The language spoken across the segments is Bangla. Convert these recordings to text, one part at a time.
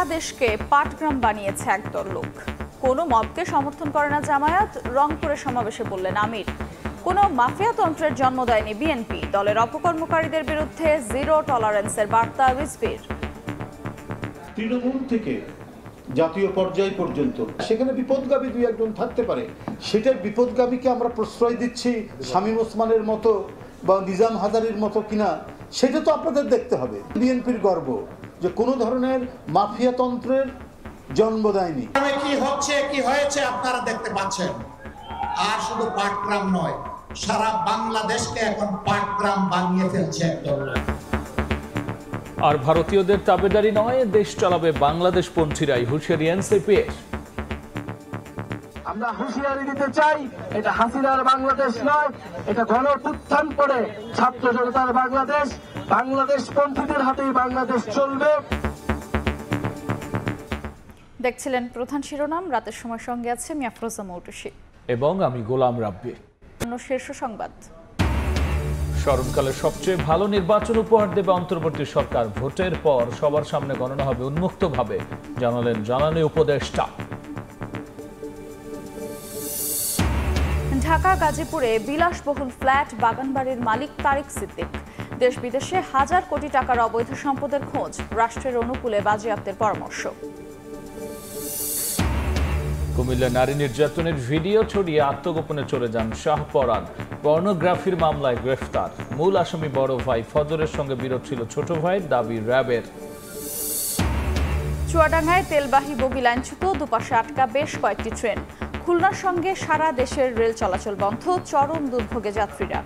সারা দেশকে পাটগ্রাম বানিয়েছে একদল লোক। কোনো মবকে সমর্থন করে না জামায়াত, রংপুরে সমাবেশে বললেন আমির। কোনো মাফিয়াতন্ত্রের জন্ম দেয়নি বিএনপি, দলের অপকর্মকারীদের বিরুদ্ধে জিরো টলারেন্সের বার্তা রিজভির। তৃণমূল থেকে জাতীয় পর্যায় পর্যন্ত সেখানে বিপদগামী দুই একজন থাকতে পারে, সেটার বিপদগামীকে আমরা প্রশ্রয় দিচ্ছি শামীম ওসমানের মতো বা নিজাম হাজারির মতো কিনা, সেটা তো আপনাদের দেখতে হবে। বিএনপির গর্ব যে কোনো ধরনের মাফিয়াতন্ত্রের জন্ম দেয়নি। কি হচ্ছে কি হয়েছে আপনারা দেখতে পাচ্ছেন। আর শুধু পাটগ্রাম নয়, সারা বাংলাদেশকে এখন পাটগ্রাম বানিয়ে ফেলছে একদল। আর ভারতীয়দের তাবেদারি নয়, দেশ চালাবে বাংলাদেশ পন্থীরাই, হুঁশিয়ারি এনসিপির। আমরা হুঁশিয়ারি দিতে চাই, এটা হাসিনার বাংলাদেশ নয়, এটা গণঅভ্যুত্থান করে ছাত্র জনতার বাংলাদেশ। বাংলাদেশ পন্থীদের হাতেই বাংলাদেশ চলবে। দেখছিলেন প্রধান শিরোনাম, রাতের সময় সঙ্গে আছে আমি আফরোজা মৌটুসী এবং আমি গোলাম রাব্বি। শীর্ষ সংবাদ। স্মরণকালের সবচেয়ে ভালো নির্বাচন উপহার দেবে অন্তর্বর্তী সরকার, ভোটের পর সবার সামনে গণনা হবে উন্মুক্তভাবে, জানালেন জ্বালানি উপদেষ্টা। ঢাকা গাজীপুরে বিলাসবহুল ফ্ল্যাট বাগানবাড়ির মালিক তারিক সিদ্দিক। দেশ বিদেশে হাজার কোটি টাকার অবৈধ সম্পদের খোঁজ, রাষ্ট্রের অনুকূলে বাজেয়াপ্তের পরামর্শ। কুমিল্লা নারী নির্যাতনের ভিডিও ছড়িয়ে আত্মগোপনে চলে যান শাহপরান, পর্নোগ্রাফির মামলায় গ্রেফতার। মূল আসামি বড় ভাই ফজরের সঙ্গে বিরোধ ছিল ছোট ভাইয়ের, দাবি র্যাবের। চুয়াডাঙ্গায় তেলবাহী বগি লাইনচ্যুত, দুপাশে আটকা বেশ কয়েকটি ট্রেন। খুলনার সঙ্গে সারা দেশের রেল চলাচল বন্ধ, চরম দুর্ভোগে যাত্রীরা।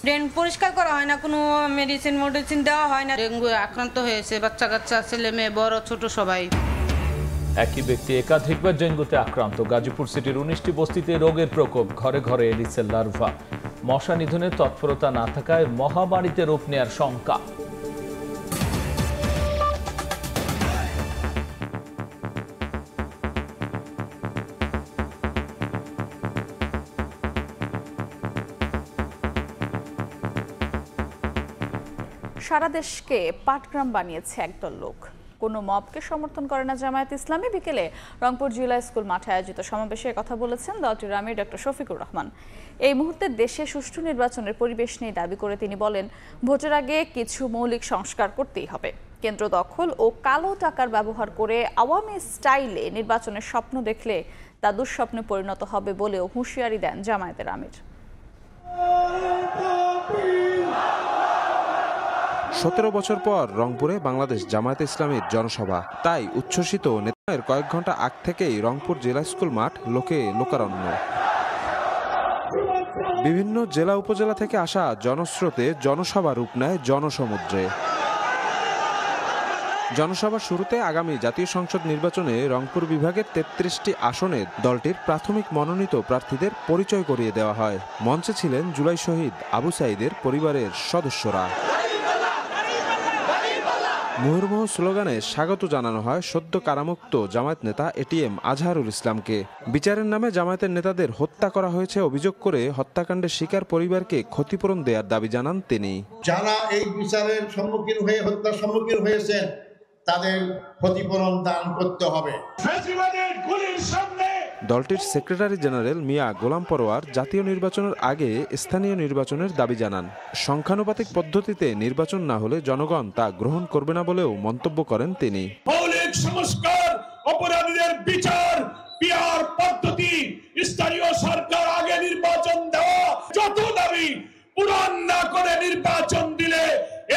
ড্রেন পরিষ্কার করা হয় না, কোনো মেডিসিন দেওয়া হয় না। ডেঙ্গু আক্রান্ত হয়েছে বাচ্চা কাচ্চা, ছেলে মেয়ে, বড় ছোট সবাই। একই ব্যক্তি একাধিকবার ডেঙ্গুতে আক্রান্ত, গাজীপুর সিটির 19টি বস্তিতে রোগের প্রকোপ, ঘরে ঘরে এডিসের লার্ভা। মশা নিধনের তৎপরতা না থাকায় মহামারীতে রূপ নেয়ার শঙ্কা। সারা দেশকে পাটগ্রাম বানিয়েছে একদল লোক। কোনো মবকে সমর্থন করে না জামায়াত ইসলামী। বিকেলে রংপুর জিলা স্কুল মাঠে আয়োজিত সমাবেশে কথা বলেছেন দলটির আমির ডক্টর শফিকুর রহমান। এই মুহূর্তে দেশে সুষ্ঠু নির্বাচনের পরিবেশ নিয়ে দাবি করে তিনি বলেন, ভোটের আগে কিছু মৌলিক সংস্কার করতেই হবে। কেন্দ্র দখল ও কালো টাকার ব্যবহার করে আওয়ামী স্টাইলে নির্বাচনের স্বপ্ন দেখলে তা দুঃস্বপ্নে পরিণত হবে বলেও হুঁশিয়ারি দেন জামায়াতের আমির। 17 বছর পর রংপুরে বাংলাদেশ জামায়াতে ইসলামীর জনসভা, তাই উচ্ছ্বসিত নেতাদের কয়েক ঘন্টা আগ থেকেই রংপুর জেলা স্কুল মাঠ লোকে লোকারণ্য। বিভিন্ন জেলা উপজেলা থেকে আসা জনস্রোতে জনসভা রূপ নেয় জনসমুদ্রে। জনসভার শুরুতে আগামী জাতীয় সংসদ নির্বাচনে রংপুর বিভাগের 33টি আসনে দলটির প্রাথমিক মনোনীত প্রার্থীদের পরিচয় করিয়ে দেওয়া হয়। মঞ্চে ছিলেন জুলাই শহীদ আবু সাঈদের পরিবারের সদস্যরা। মুহুর্মুহু স্লোগানে স্বাগত জানানো হয় সদ্য কারামুক্ত জামায়াত নেতা এটিএম আজহারুল ইসলামকে। বিচারের নামে জামায়াতের নেতাদের হত্যা করা হয়েছে অভিযোগ করে হত্যাকাণ্ডের শিকার পরিবারকে ক্ষতিপূরণ দেওয়ার দাবি জানান তিনি। যারা এই বিচারের সম্মুখীন হয়ে হত্যার সম্মুখীন হয়েছেন তাদের ক্ষতিপূরণ দান করতে হবে। দলটির সেক্রেটারি জেনারেল মিয়া গোলাম পরোয়ার জাতীয় নির্বাচনের আগে স্থানীয় নির্বাচনের দাবি জানান। সংখ্যানুপাতিক পদ্ধতিতে নির্বাচন না হলে জনগণ তা গ্রহণ করবে না বলেও মন্তব্য করেন তিনি। মৌলিক সংস্কার, অপরাধীদের বিচার, পিআর পদ্ধতি, স্থানীয় সরকার আগে নির্বাচন দেওয়া, যত দাবি পূরণ না করে নির্বাচন দিলে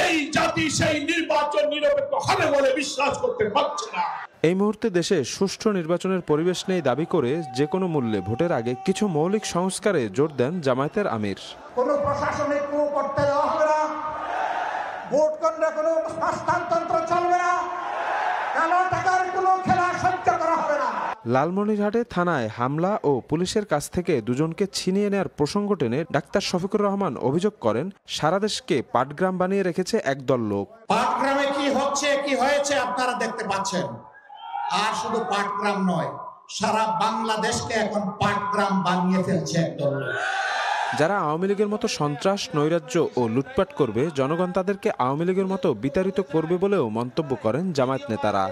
এই জাতি সেই নির্বাচন নিরপেক্ষ হবে বলে বিশ্বাস করতে পারছে না। এই মুহূর্তে দেশে সুষ্ঠু নির্বাচনের পরিবেশ নেই দাবি করে যে কোনো মূল্যে ভোটের আগে কিছু মৌলিক সংস্কারে জোর দেন জামায়াতের আমির। কোনো প্রশাসনিক coup করতে দেওয়া হবে না, ভোট কেন্দ্রে কোনো হস্তান্তর চলবে না, কালো টাকার কোনো খেলা সহ্য করা হবে না। লালমনিরহাটে থানায় হামলা ও পুলিশের কাছ থেকে দুজনকে ছিনিয়ে নেওয়ার প্রসঙ্গ টেনে ডাক্তার শফিকুর রহমান অভিযোগ করেন, সারা দেশকে পাটগ্রাম বানিয়ে রেখেছে একদল লোক। পাটগ্রামে কি হচ্ছে কি হয়েছে আপনারা দেখতে পাচ্ছেন। আর শুধু পাটগ্রাম নয়, সারা বাংলাদেশকে এখন পাটগ্রাম বানিয়ে ফেলছে একদল লোক। যারা আওয়ামী লীগের মতো সন্ত্রাস, নৈরাজ্য ও লুটপাট করবে, জনগণ তাদেরকে আওয়ামী লীগের মতো বিতাড়িত করবে বলেও মন্তব্য করেন জামায়াত নেতারা।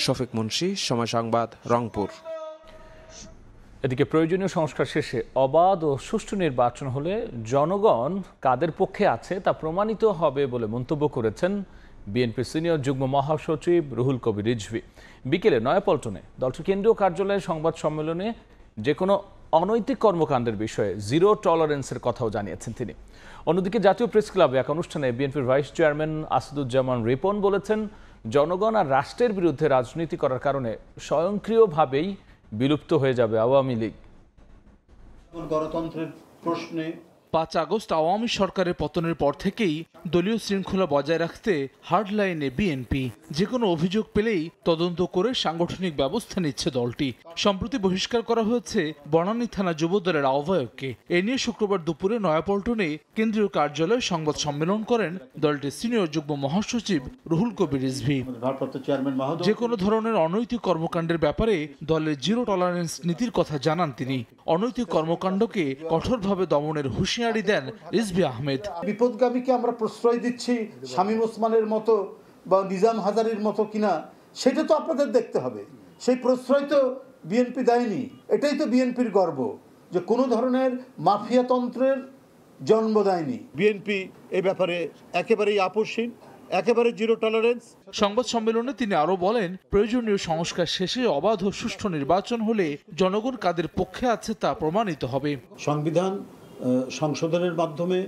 শফিক মুন্সি, সময় সংবাদ, রংপুর। এদিকে প্রয়োজনীয় সংস্কার শেষে অবাধ ও সুষ্ঠু নির্বাচন হলে জনগণ কাদের পক্ষে আছে তা প্রমাণিত হবে বলে মন্তব্য করেছেন বিএনপির সিনিয়র যুগ্ম মহাসচিব রুহুল কবির রিজভী। বিকেলে নয়াপল্টনে দলটির কেন্দ্রীয় কার্যালয়ে সংবাদ সম্মেলনে যে কোনো অনৈতিক কর্মকাণ্ডের বিষয়ে জিরো টলারেন্সের কথাও জানিয়েছেন তিনি। অন্যদিকে জাতীয় প্রেস ক্লাবে এক অনুষ্ঠানে বিএনপির ভাইস চেয়ারম্যান আসাদুজ্জামান রিপন বলেছেন, জনগণ আর রাষ্ট্রের বিরুদ্ধে রাজনীতি করার কারণে স্বয়ংক্রিয়ভাবেই বিলুপ্ত হয়ে যাবে আওয়ামী লীগ। গণতন্ত্রের প্রশ্নে ৫ আগস্ট আওয়ামী সরকারের পতনের পর থেকেই দলীয় শৃঙ্খলা বজায় রাখতে হার্ডলাইনে বিএনপি। যে কোনো অভিযোগ পেলেই তদন্ত করে সাংগঠনিক ব্যবস্থা নিচ্ছে দলটি। সম্প্রতি বহিষ্কার করা হয়েছে বনানী থানা যুবদলের আহ্বায়ককে। এ নিয়ে শুক্রবার দুপুরে নয়াপল্টনে কেন্দ্রীয় কার্যালয়ে সংবাদ সম্মেলন করেন দলটির সিনিয়র যুগ্ম মহাসচিব রুহুল কবির রিজভী। যে কোনো ধরনের অনৈতিক কর্মকাণ্ডের ব্যাপারে দলের জিরো টলারেন্স নীতির কথা জানান তিনি। অনৈতিক কর্মকাণ্ডকে কঠোরভাবে দমনের হুঁশিয়ারি দেন রিজভী আহমেদ। বিপদগামীকে আমরা প্রশ্রয় দিচ্ছি শামীম ওসমানের মতো বা নিজাম হাজারির মতো কিনা, সেটা তো আপনাদের দেখতে হবে। সেই প্রশ্রয় তো বিএনপি দেয়নি। এটাই তো বিএনপির গর্ব যে কোনো ধরনের মাফিয়াতন্ত্রের জন্ম দেয়নি। বিএনপি এ ব্যাপারে একেবারেই আপোষহীন, একেবারে জিরো টলারেন্স। সংবাদ সম্মেলনে তিনি আরো বলেন, প্রয়োজনীয় সংস্কার শেষে অবাধ ও সুষ্ঠু নির্বাচন হলে জনগণ কাদের পক্ষে আছে তা প্রমাণিত হবে। সংবিধান সংশোধনের মাধ্যমে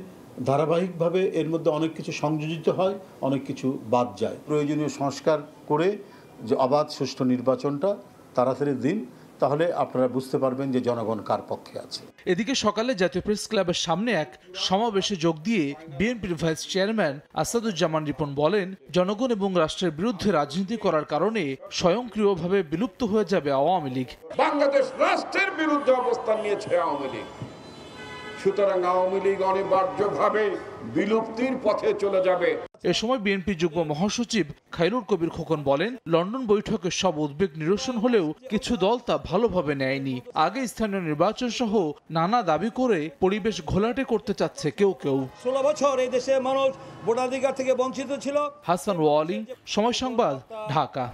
ধারাবাহিকভাবে এর মধ্যে অনেক কিছু সংযোজিত হয়, অনেক কিছু বাদ যায়। প্রয়োজনীয় সংস্কার করে যে অবাধ সুষ্ঠু নির্বাচনটা তাড়াতাড়ি দিন, তাহলে আপনারা বুঝতে পারবেন যে জনগণ কার পক্ষে আছে। এদিকে সকালে জাতীয় প্রেস ক্লাবের সামনে এক সমাবেশে যোগ দিয়ে বিএনপির ভাইস চেয়ারম্যান আসাদুজ্জামান রিপন বলেন, জনগণ এবং রাষ্ট্রের বিরুদ্ধে রাজনীতি করার কারণে স্বয়ংক্রিয়ভাবে বিলুপ্ত হয়ে যাবে আওয়ামী লীগ। বাংলাদেশ রাষ্ট্রের বিরুদ্ধে অবস্থান নিয়েছে আওয়ামী লীগ, সুতরাং আওয়ামী লীগ অনিবার্যভাবে বিলুপ্তির পথে চলে যাবে। এ সময় বিএনপি যুগ্ম মহাসচিব খায়রুল কবির খোকন বলেন, লন্ডন বৈঠকে সব উদ্বেগ নিরসন হলেও কিছু দল তা ভালোভাবে নেয়নি। আগে স্থানীয় নির্বাচন সহ নানা দাবি করে পরিবেশ ঘোলাটে করতে চাচ্ছে কেউ কেউ। 16 বছর এই দেশে মানুষ ভোটাধিকার থেকে বঞ্চিত ছিল। হাসান ওয়ালি, সময় সংবাদ, ঢাকা।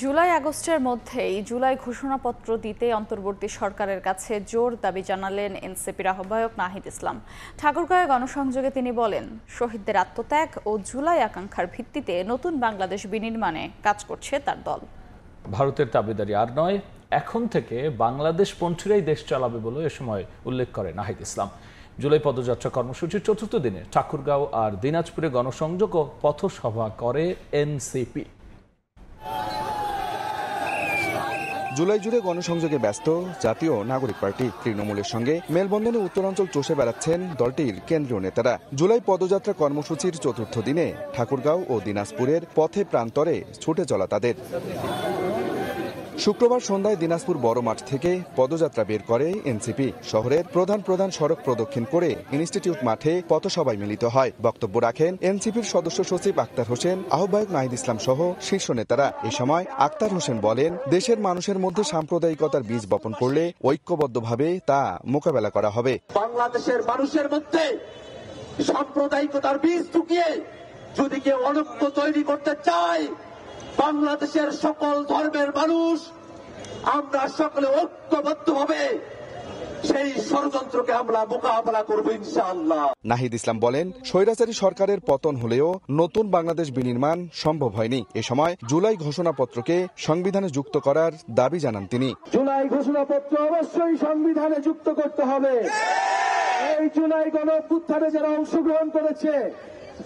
জুলাই আগস্টের মধ্যেই জুলাই ঘোষণাপত্র দিতে অন্তর্বর্তী সরকারের কাছে জোর দাবি জানালেন এনসিপির আহ্বায়ক নাহিদ ইসলাম। ঠাকুরগাঁওয়ে গণসংযোগে তিনি বলেন, শহীদদের আত্মত্যাগ ও জুলাই আকাঙ্ক্ষার ভিত্তিতে নতুন বাংলাদেশ বিনির্মাণে কাজ করছে তার দল। ভারতের দাবিদারি আর নয়, এখন থেকে বাংলাদেশ পন্থীরাই দেশ চালাবে বলে এ সময় উল্লেখ করে নাহিদ ইসলাম। জুলাই পদযাত্রা কর্মসূচির ৪র্থ দিনে ঠাকুরগাঁও আর দিনাজপুরে গণসংযোগ ও পথসভা করে এনসিপি। জুলাই জুড়ে গণসংযোগে ব্যস্ত জাতীয় নাগরিক পার্টি। তৃণমূলের সঙ্গে মেলবন্ধনে উত্তরাঞ্চল চষে বেড়াচ্ছেন দলটির কেন্দ্রীয় নেতারা। জুলাই পদযাত্রা কর্মসূচির ৪র্থ দিনে ঠাকুরগাঁও ও দিনাজপুরের পথে প্রান্তরে ছুটে চলা তাদের। শুক্রবার সন্ধ্যায় দিনাজপুর বড় মাঠ থেকে পদযাত্রা বের করে এনসিপি। শহরের প্রধান সড়ক প্রদক্ষিণ করে ইনস্টিটিউট মাঠে পথসভায় মিলিত হয়। বক্তব্য রাখেন এনসিপির সদস্য সচিব আক্তার হোসেন, আহ্বায়ক নাহিদ ইসলাম সহ শীর্ষ নেতারা। এ সময় আক্তার হোসেন বলেন, দেশের মানুষের মধ্যে সাম্প্রদায়িকতার বীজ বপন করলে ঐক্যবদ্ধভাবে তা মোকাবেলা করা হবে। বাংলাদেশের মানুষের মধ্যে সাম্প্রদায়িকতার বীজ ঢুকিয়ে যদি কেউ অনৈক্য তৈরি করতে চায়, বাংলাদেশের সকল ধর্মের মানুষ আমরা সকলে ঐক্যবদ্ধভাবে সেই ষড়যন্ত্রকে আমরা মোকাবেলা করব ইনশাআল্লাহ। নাহিদ ইসলাম বলেন, স্বৈরাচারী সরকারের পতন হলেও নতুন বাংলাদেশ বিনির্মাণ সম্ভব হয়নি। এ সময় জুলাই ঘোষণাপত্রকে সংবিধানে যুক্ত করার দাবি জানান তিনি। জুলাই ঘোষণাপত্র অবশ্যই সংবিধানে যুক্ত করতে হবে। এই জুলাই গণঅভ্যুত্থানে যারা অংশগ্রহণ করেছে,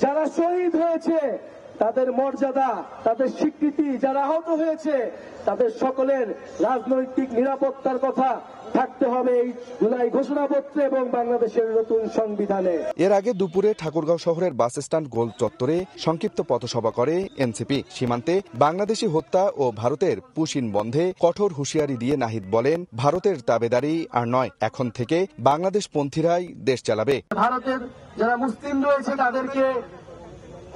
যারা শহীদ হয়েছে, তাদের মর্যাদা, তাদের স্বীকৃতি, যারা আহত হয়েছে, তাদের সকলের রাজনৈতিক নিরাপত্তার কথা থাকতে হবে এই জুলাই ঘোষণাপত্রে এবং বাংলাদেশের নতুন সংবিধানে। এর আগে দুপুরে ঠাকুরগাঁও শহরের বাস স্ট্যান্ড গোল চত্বরে সংক্ষিপ্ত পথসভা করে এনসিপি। সীমান্তে বাংলাদেশি হত্যা ও ভারতের পুশিন বন্ধে কঠোর হুঁশিয়ারি দিয়ে নাহিদ বলেন, ভারতের দাবিদারি আর নয়, এখন থেকে বাংলাদেশ পন্থীরাই দেশ চালাবে। ভারতের যারা মুসলিম রয়েছে তাদেরকে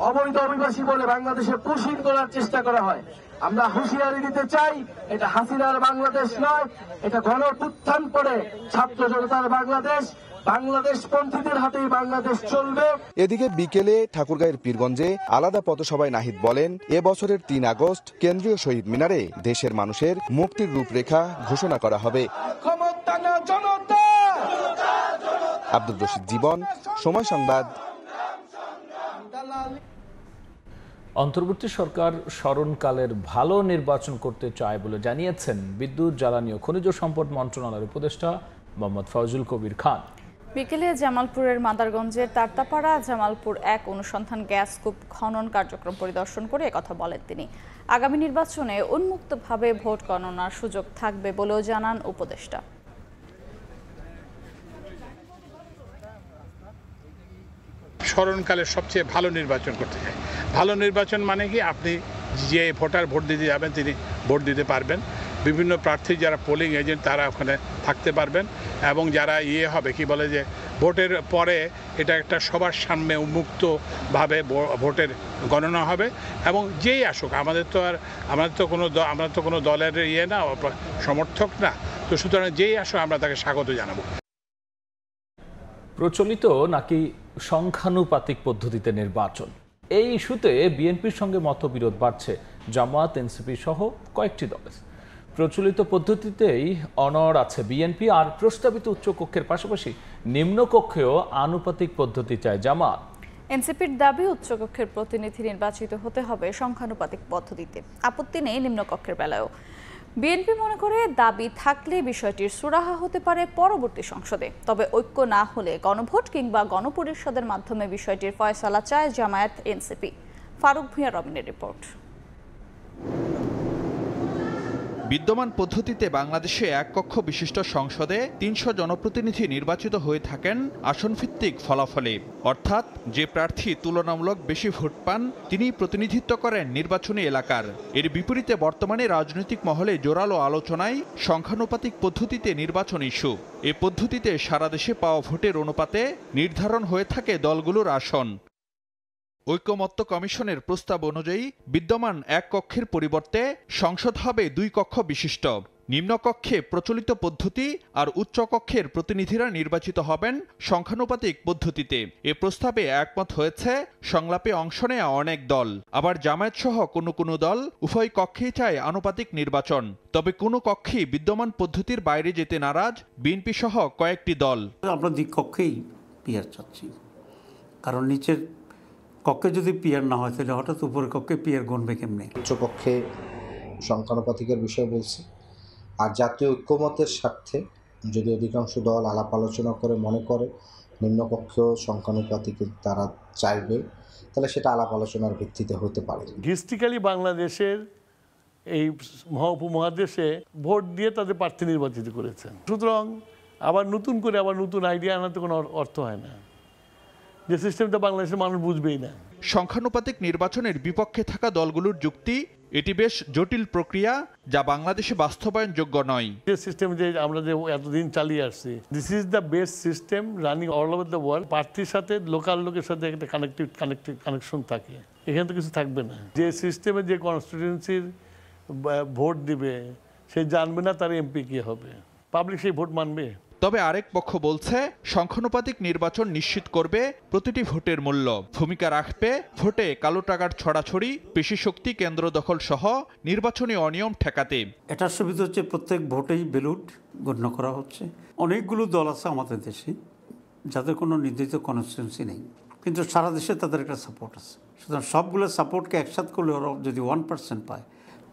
অবৈধ অভিবাসী বলে বাংলাদেশে পুশিন করার চেষ্টা করা হয়। আমরা হুঁশিয়ারি দিতে চাই, এটা হাসিনার বাংলাদেশ নয়, এটা গণঅভ্যুত্থান পরে ছাত্র জনতার বাংলাদেশ। বাংলাদেশ পন্থীদের হাতেই বাংলাদেশ চলবে। এদিকে বিকেলে ঠাকুরগাঁয়ের পীরগঞ্জে আলাদা পথসভায় নাহিদ বলেন, এবছরের 3 আগস্ট কেন্দ্রীয় শহীদ মিনারে দেশের মানুষের মুক্তির রূপরেখা ঘোষণা করা হবে। আব্দুর রশিদ জীবন, সময় সংবাদ। অন্তর্বর্তী সরকার স্মরণকালের ভালো নির্বাচন করতে চায় বলে জানিয়েছেন বিদ্যুৎ, জ্বালানি ও খনিজ সম্পদ মন্ত্রণালয়ের উপদেষ্টা মোহাম্মদ ফয়জুল কবির খান। বিকেলে জামালপুরের মাদারগঞ্জের তারতাপাড়া জামালপুর 1 অনুসন্ধান গ্যাস কূপ খনন কার্যক্রম পরিদর্শন করে একথা বলেন তিনি। আগামী নির্বাচনে উন্মুক্তভাবে ভোট গণনার সুযোগ থাকবে বলেও জানান উপদেষ্টা। স্মরণকালের সবচেয়ে ভালো নির্বাচন করতে চাই। ভালো নির্বাচন মানে কি, আপনি যে ভোটার ভোট দিতে যাবেন তিনি ভোট দিতে পারবেন, বিভিন্ন প্রার্থী যারা পোলিং এজেন্ট তারা ওখানে থাকতে পারবেন, এবং যারা হবে কি বলে যে ভোটের পরে এটা একটা সবার সামনে উন্মুক্তভাবে ভোটের গণনা হবে, এবং যেই আসুক, আমরা তো কোনো দলের না সমর্থক না, তো সুতরাং যেই আসুক আমরা তাকে স্বাগত জানাবো। প্রচলিত নাকি সংখ্যানুপাতিক পদ্ধতিতে নির্বাচন, এই ইস্যুতে বিএনপির সঙ্গে মতবিরোধ বাড়ছে জামায়াত, এনসিপি সহ কয়েকটি দলের। প্রচলিত পদ্ধতিতেই অনড় আছে বিএনপি, আর প্রস্তাবিত উচ্চকক্ষের পাশাপাশি নিম্নকক্ষেও আনুপাতিক পদ্ধতি চায় জামায়াত। এনসিপির দাবি, উচ্চকক্ষের প্রতিনিধি নির্বাচিত হতে হবে সংখ্যানুপাতিক পদ্ধতিতে। আপত্তি নেই নিম্নকক্ষের বেলায়ও। বিএনপি মনে করে দাবি থাকলে বিষয়টির সুরাহা হতে পারে পরবর্তী সংসদে, তবে ঐক্য না হলে গণভোট কিংবা গণপরিষদের মাধ্যমে বিষয়টির ফয়সালা চায় জামায়াত, এনসিপি। ফারুক ভূঁইয়া রবিনের রিপোর্ট। বিদ্যমান পদ্ধতিতে বাংলাদেশে এক কক্ষ বিশিষ্ট সংসদে 300 জনপ্রতিনিধি নির্বাচিত হয়ে থাকেন আসনভিত্তিক ফলাফলে, অর্থাৎ যে প্রার্থী তুলনামূলক বেশি ভোট পান তিনিই প্রতিনিধিত্ব করেন নির্বাচনী এলাকার। এর বিপরীতে বর্তমানে রাজনৈতিক মহলে জোরালো আলোচনায় সংখ্যানুপাতিক পদ্ধতিতে নির্বাচন ইস্যু। এ পদ্ধতিতে সারা দেশে পাওয়া ভোটের অনুপাতে নির্ধারণ হয়ে থাকে দলগুলোর আসন। ঐকমত্য কমিশনের প্রস্তাব অনুযায়ী বিদ্যমান এক কক্ষের পরিবর্তে সংসদ হবে 2 কক্ষ বিশিষ্ট। নিম্নকক্ষে প্রচলিত পদ্ধতি আর উচ্চকক্ষের প্রতিনিধিরা নির্বাচিত হবেন সংখ্যানুপাতিক পদ্ধতিতে। এ প্রস্তাবে একমত হয়েছে সংলাপে অংশ নেয়া অনেক দল। আবার জামায়াত সহ কোনো দল উভয় কক্ষেই চায় আনুপাতিক নির্বাচন, তবে কোনো কক্ষেই বিদ্যমান পদ্ধতির বাইরে যেতে নারাজ বিএনপি সহ কয়েকটি দল। আমরা দ্বিকক্ষেই পিয়ার চাচ্ছি, কারণ নিচের কক্ষে যদি পিয়ার না হয় তাহলে হঠাৎ উপরের কক্ষে পিয়ার গণবে কেমনে। উচ্চকক্ষে সংখ্যানুপাতিকের বিষয় বলছি, আর জাতীয় ঐক্যমতের স্বার্থে যদি অধিকাংশ দল আলাপ আলোচনা করে মনে করে নিম্নকক্ষেও সংখ্যানুপাতিকের তারা চাইবে, তাহলে সেটা আলাপ আলোচনার ভিত্তিতে হতে পারে। হিস্ট্রিক্যালি বাংলাদেশের এই উপমহাদেশে ভোট দিয়ে তাদের প্রার্থী নির্বাচিত করেছেন, সুতরাং আবার নতুন আইডিয়া আনাতে কোনো অর্থ হয় না। যে সিস্টেমটা বাংলাদেশের মানুষ বুঝবেই না। সংখ্যানুপাতিক নির্বাচনের বিপক্ষে থাকা দলগুলোর যুক্তি, এটি বেশ জটিল প্রক্রিয়া যা বাংলাদেশে বাস্তবায়নযোগ্য নয়। যে সিস্টেম যে আমরা যে এতদিন চালিয়ে আসছি, this is the best system running all over the world. প্রার্থীর সাথে লোকাল লোকের সাথে একটা কানেকশন থাকে, এখানে তো কিছু থাকবে না। যে সিস্টেমে যে কনস্টিটিউয়েন্সির ভোট দিবে সে জানবে না তার এমপি কি হবে, পাবলিক সেই ভোট মানবে। তবে আরেক পক্ষ বলছে সংখ্যানুপাতিক নির্বাচন নিশ্চিত করবে প্রতিটি ভোটের মূল্য, ভূমিকা রাখবে ভোটে কালো টাকার ছড়াছড়ি, পেশি শক্তি কেন্দ্র দখল সহ নির্বাচনী অনিয়ম ঠেকাতে। এটার সুবিধা হচ্ছে প্রত্যেক ভোটেই ব্যালট গণ্য করা হচ্ছে। অনেকগুলো দল আছে আমাদের দেশে যাদের কোনো নির্ধারিত কনস্টিটিউয়েন্সি নেই, কিন্তু সারা দেশে তাদের একটা সাপোর্ট আছে। সুতরাং সবগুলো সাপোর্টকে একসাথে করলে ওরা যদি 1% পায়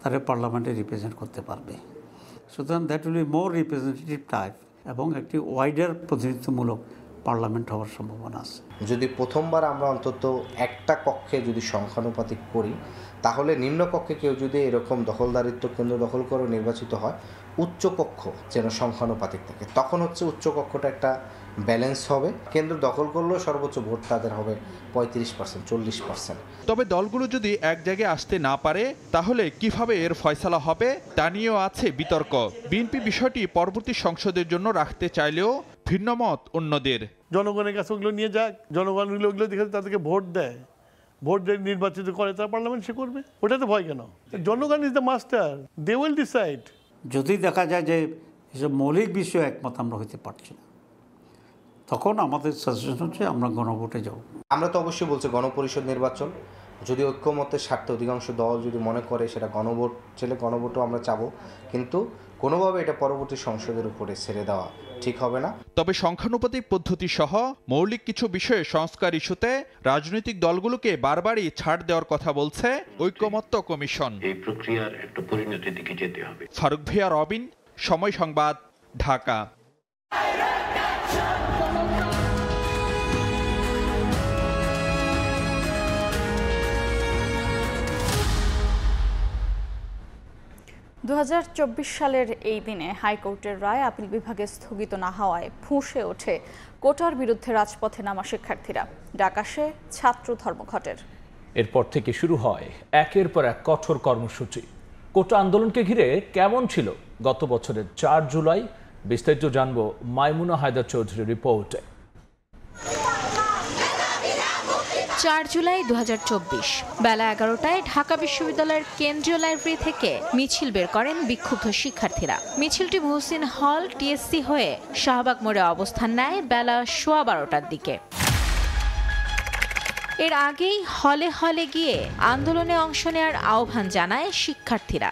তাহলে পার্লামেন্টে রিপ্রেজেন্ট করতে পারবে। সুতরাং that will be more representative type এবং একটি ওয়াইডার প্রতিনিধিত্বমূলক পার্লামেন্ট হওয়ার সম্ভাবনা আছে। যদি প্রথমবার আমরা অন্তত একটা কক্ষে যদি সংখ্যানুপাতিক করি, তাহলে নিম্নকক্ষে কেউ যদি এরকম দখলদারিত্ব কেন্দ্র দখল করে নির্বাচিত হয়, উচ্চকক্ষ যেন সংখ্যানুপাতিক থাকে, তখন হচ্ছে উচ্চকক্ষটা একটা ব্যালেন্স হবে। কেন্দ্র দখল করলেও সর্বোচ্চ ভোট তাদের হবে 35%, 40%। তবে দলগুলো যদি এক জায়গায় আসতে না পারে তাহলে কিভাবে এর ফয়সালা হবে তা নিয়েও আছে বিতর্ক। বিএনপি বিষয়টি পরবর্তী সংসদের জন্য রাখতে চাইলেও ভিন্নমত অন্যদের। জনগণের কাছে ওগুলো নিয়ে যাক, জনগণ ওগুলো দেখে তাদেরকে ভোট দেয়, ভোট যে নির্বাচিত করে তারা পার্লামেন্ট সে করবে, ওটাতে ভয় কেন? জনগণ is the master, they will decide. যদি দেখা যায় যে এসব মৌলিক বিষয়ে একমত আমরা হইতে পারছি না, তখন আমাদের সাজেশন হচ্ছে আমরা গণভোটে যাব। আমরা তো অবশ্যই বলছি গণপরিষদ নির্বাচন যদি ঐক্যমতের স্বার্থে অধিকাংশ দল যদি মনে করে সেটা গণভোট চাইলে গণভোটও আমরা চাবো, কিন্তু কোনোভাবে এটা পরবর্তী সংসদের উপরে ছেড়ে দেওয়া ঠিক হবে না। তবে সংখ্যানুপাতিক পদ্ধতি সহ মৌলিক কিছু বিষয়ে সংস্কার ইস্যুতে রাজনৈতিক দলগুলোকে বারবারই ছাড় দেওয়ার কথা বলছে ঐক্যমত্য কমিশন। এই প্রক্রিয়ার একটা পরিণতির দিকে যেতে হবে। ফারুক ভিয়া, রবিন, সময় সংবাদ, ঢাকা। সালের এই দিনে হাইকোর্টের রায় আপিল বিভাগে স্থগিত না হওয়ায় ফুঁসে ওঠে কোটার বিরুদ্ধে রাজপথে নামা শিক্ষার্থীরা। ডাকাশে ছাত্র ধর্মঘটের। এরপর থেকে শুরু হয় একের পর এক কঠোর কর্মসূচি। কোটা আন্দোলনকে ঘিরে কেমন ছিল গত বছরের 4 জুলাই? বিস্তারিত জানবো মাইমুনা হায়দার চৌধুরীর রিপোর্টে। 4 জুলাই 2024 বেলা 11টায় ঢাকা বিশ্ববিদ্যালয়ের কেন্দ্রীয় লাইব্রেরি থেকে মিছিল বের করেন বিক্ষুব্ধ শিক্ষার্থীরা। মিছিলটি মহসিন হল টিএসসি হয়ে শাহবাগ মোড়ে অবস্থান নেয় বেলা 12:15টার দিকে। এর আগেই হলে হলে গিয়ে আন্দোলনে অংশ নেওয়ার আহ্বান জানায় শিক্ষার্থীরা।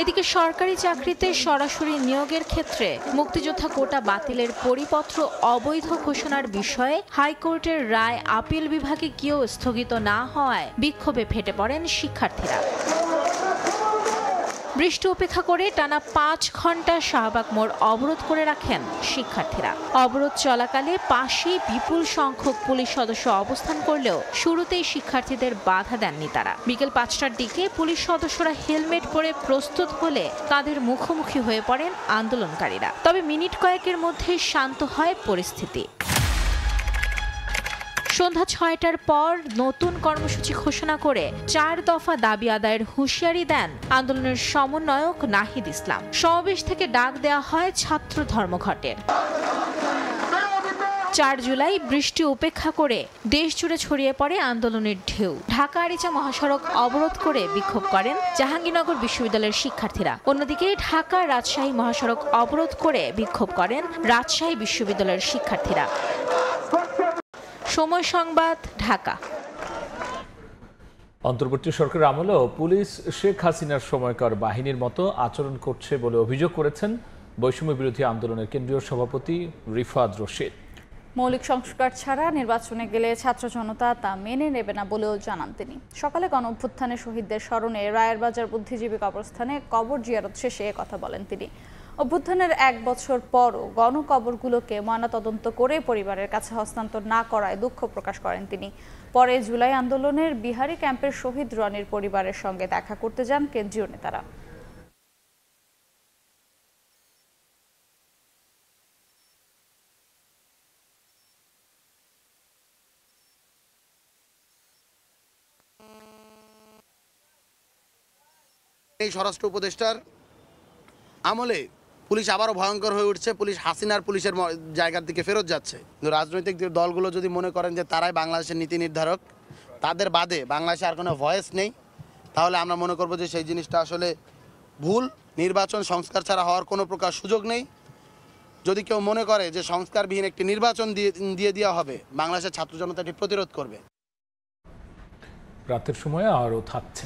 এদিকে সরকারি চাকরিতে সরাসরি নিয়োগের ক্ষেত্রে মুক্তিযোদ্ধা কোটা বাতিলের পরিপত্র অবৈধ ঘোষণার বিষয়ে হাইকোর্টের রায় আপিল বিভাগে গিয়েও স্থগিত না হওয়ায় বিক্ষোভে ফেটে পড়েন শিক্ষার্থীরা। বৃষ্টি উপেক্ষা করে টানা 5 ঘন্টা শাহবাগ মোড় অবরোধ করে রাখেন শিক্ষার্থীরা। অবরোধ চলাকালে পাশেই বিপুল সংখ্যক পুলিশ সদস্য অবস্থান করলেও শুরুতেই শিক্ষার্থীদের বাধা দেননি তারা। বিকেল 5টার দিকে পুলিশ সদস্যরা হেলমেট পরে প্রস্তুত হলে তাদের মুখোমুখি হয়ে পড়েন আন্দোলনকারীরা। তবে মিনিট কয়েকের মধ্যে শান্ত হয় পরিস্থিতি। সন্ধ্যা 6টার পর নতুন কর্মসূচি ঘোষণা করে 4 দফা দাবি আদায়ের হুঁশিয়ারি দেন আন্দোলনের সমন্বয়ক নাহিদ ইসলাম। সমাবেশ থেকে ডাক দেওয়া হয় ছাত্র ধর্মঘটের। 4 জুলাই বৃষ্টি উপেক্ষা করে দেশ জুড়ে ছড়িয়ে পড়ে আন্দোলনের ঢেউ। ঢাকা আরিচা মহাসড়ক অবরোধ করে বিক্ষোভ করেন জাহাঙ্গীরনগর বিশ্ববিদ্যালয়ের শিক্ষার্থীরা। অন্যদিকে ঢাকা রাজশাহী মহাসড়ক অবরোধ করে বিক্ষোভ করেন রাজশাহী বিশ্ববিদ্যালয়ের শিক্ষার্থীরা। সময় সংবাদ, ঢাকা। অন্তর্বর্তী সরকারের আমলেও পুলিশ শেখ হাসিনার সময়কার বাহিনীর মতো আচরণ করছে বলে অভিযোগ করেছেন বৈষম্য বিরোধী আন্দোলনের কেন্দ্রীয় সভাপতি রিফাত রশিদ। মৌলিক সংস্কার ছাড়া নির্বাচনে গেলে ছাত্র জনতা তা মেনে নেবে না বলেও জানান তিনি। সকালে গণঅভ্যুত্থানে শহীদদের স্মরণে রায়েরবাজার বুদ্ধিজীবী কবরস্থানে কবর জিয়ারত শেষে কথা বলেন তিনি। অভ্যুত্থানের 1 বছর পরও গণকবরগুলোকে ময়নাতদন্ত করে পরিবারের কাছে হস্তান্তর না করায় দুঃখ প্রকাশ করেন তিনি। পরে জুলাই আন্দোলনের বিহারি ক্যাম্পের শহীদ রনির পরিবারের সঙ্গে দেখা করতে যান কেন্দ্রীয় নেতারা। এই স্বরাষ্ট্র উপদেষ্টার আমলে পুলিশ আবারও ভয়ঙ্কর হয়ে উঠছে। পুলিশ হাসিনার পুলিশের জায়গার দিকে ফেরত যাচ্ছে। কিন্তু রাজনৈতিক দলগুলো যদি মনে করেন যে তারাই বাংলাদেশের নীতি নির্ধারক, তাদের বাদে বাংলাদেশে আর কোনো ভয়েস নেই, তাহলে আমরা মনে করব যে সেই জিনিসটা আসলে ভুল। নির্বাচন সংস্কার ছাড়া হওয়ার কোনো প্রকার সুযোগ নেই। যদি কেউ মনে করে যে সংস্কারবিহীন একটি নির্বাচন দিয়ে দেওয়া হবে, বাংলাদেশের ছাত্র জনতা এটি প্রতিরোধ করবে। রাতের সময় আরও থাকছে।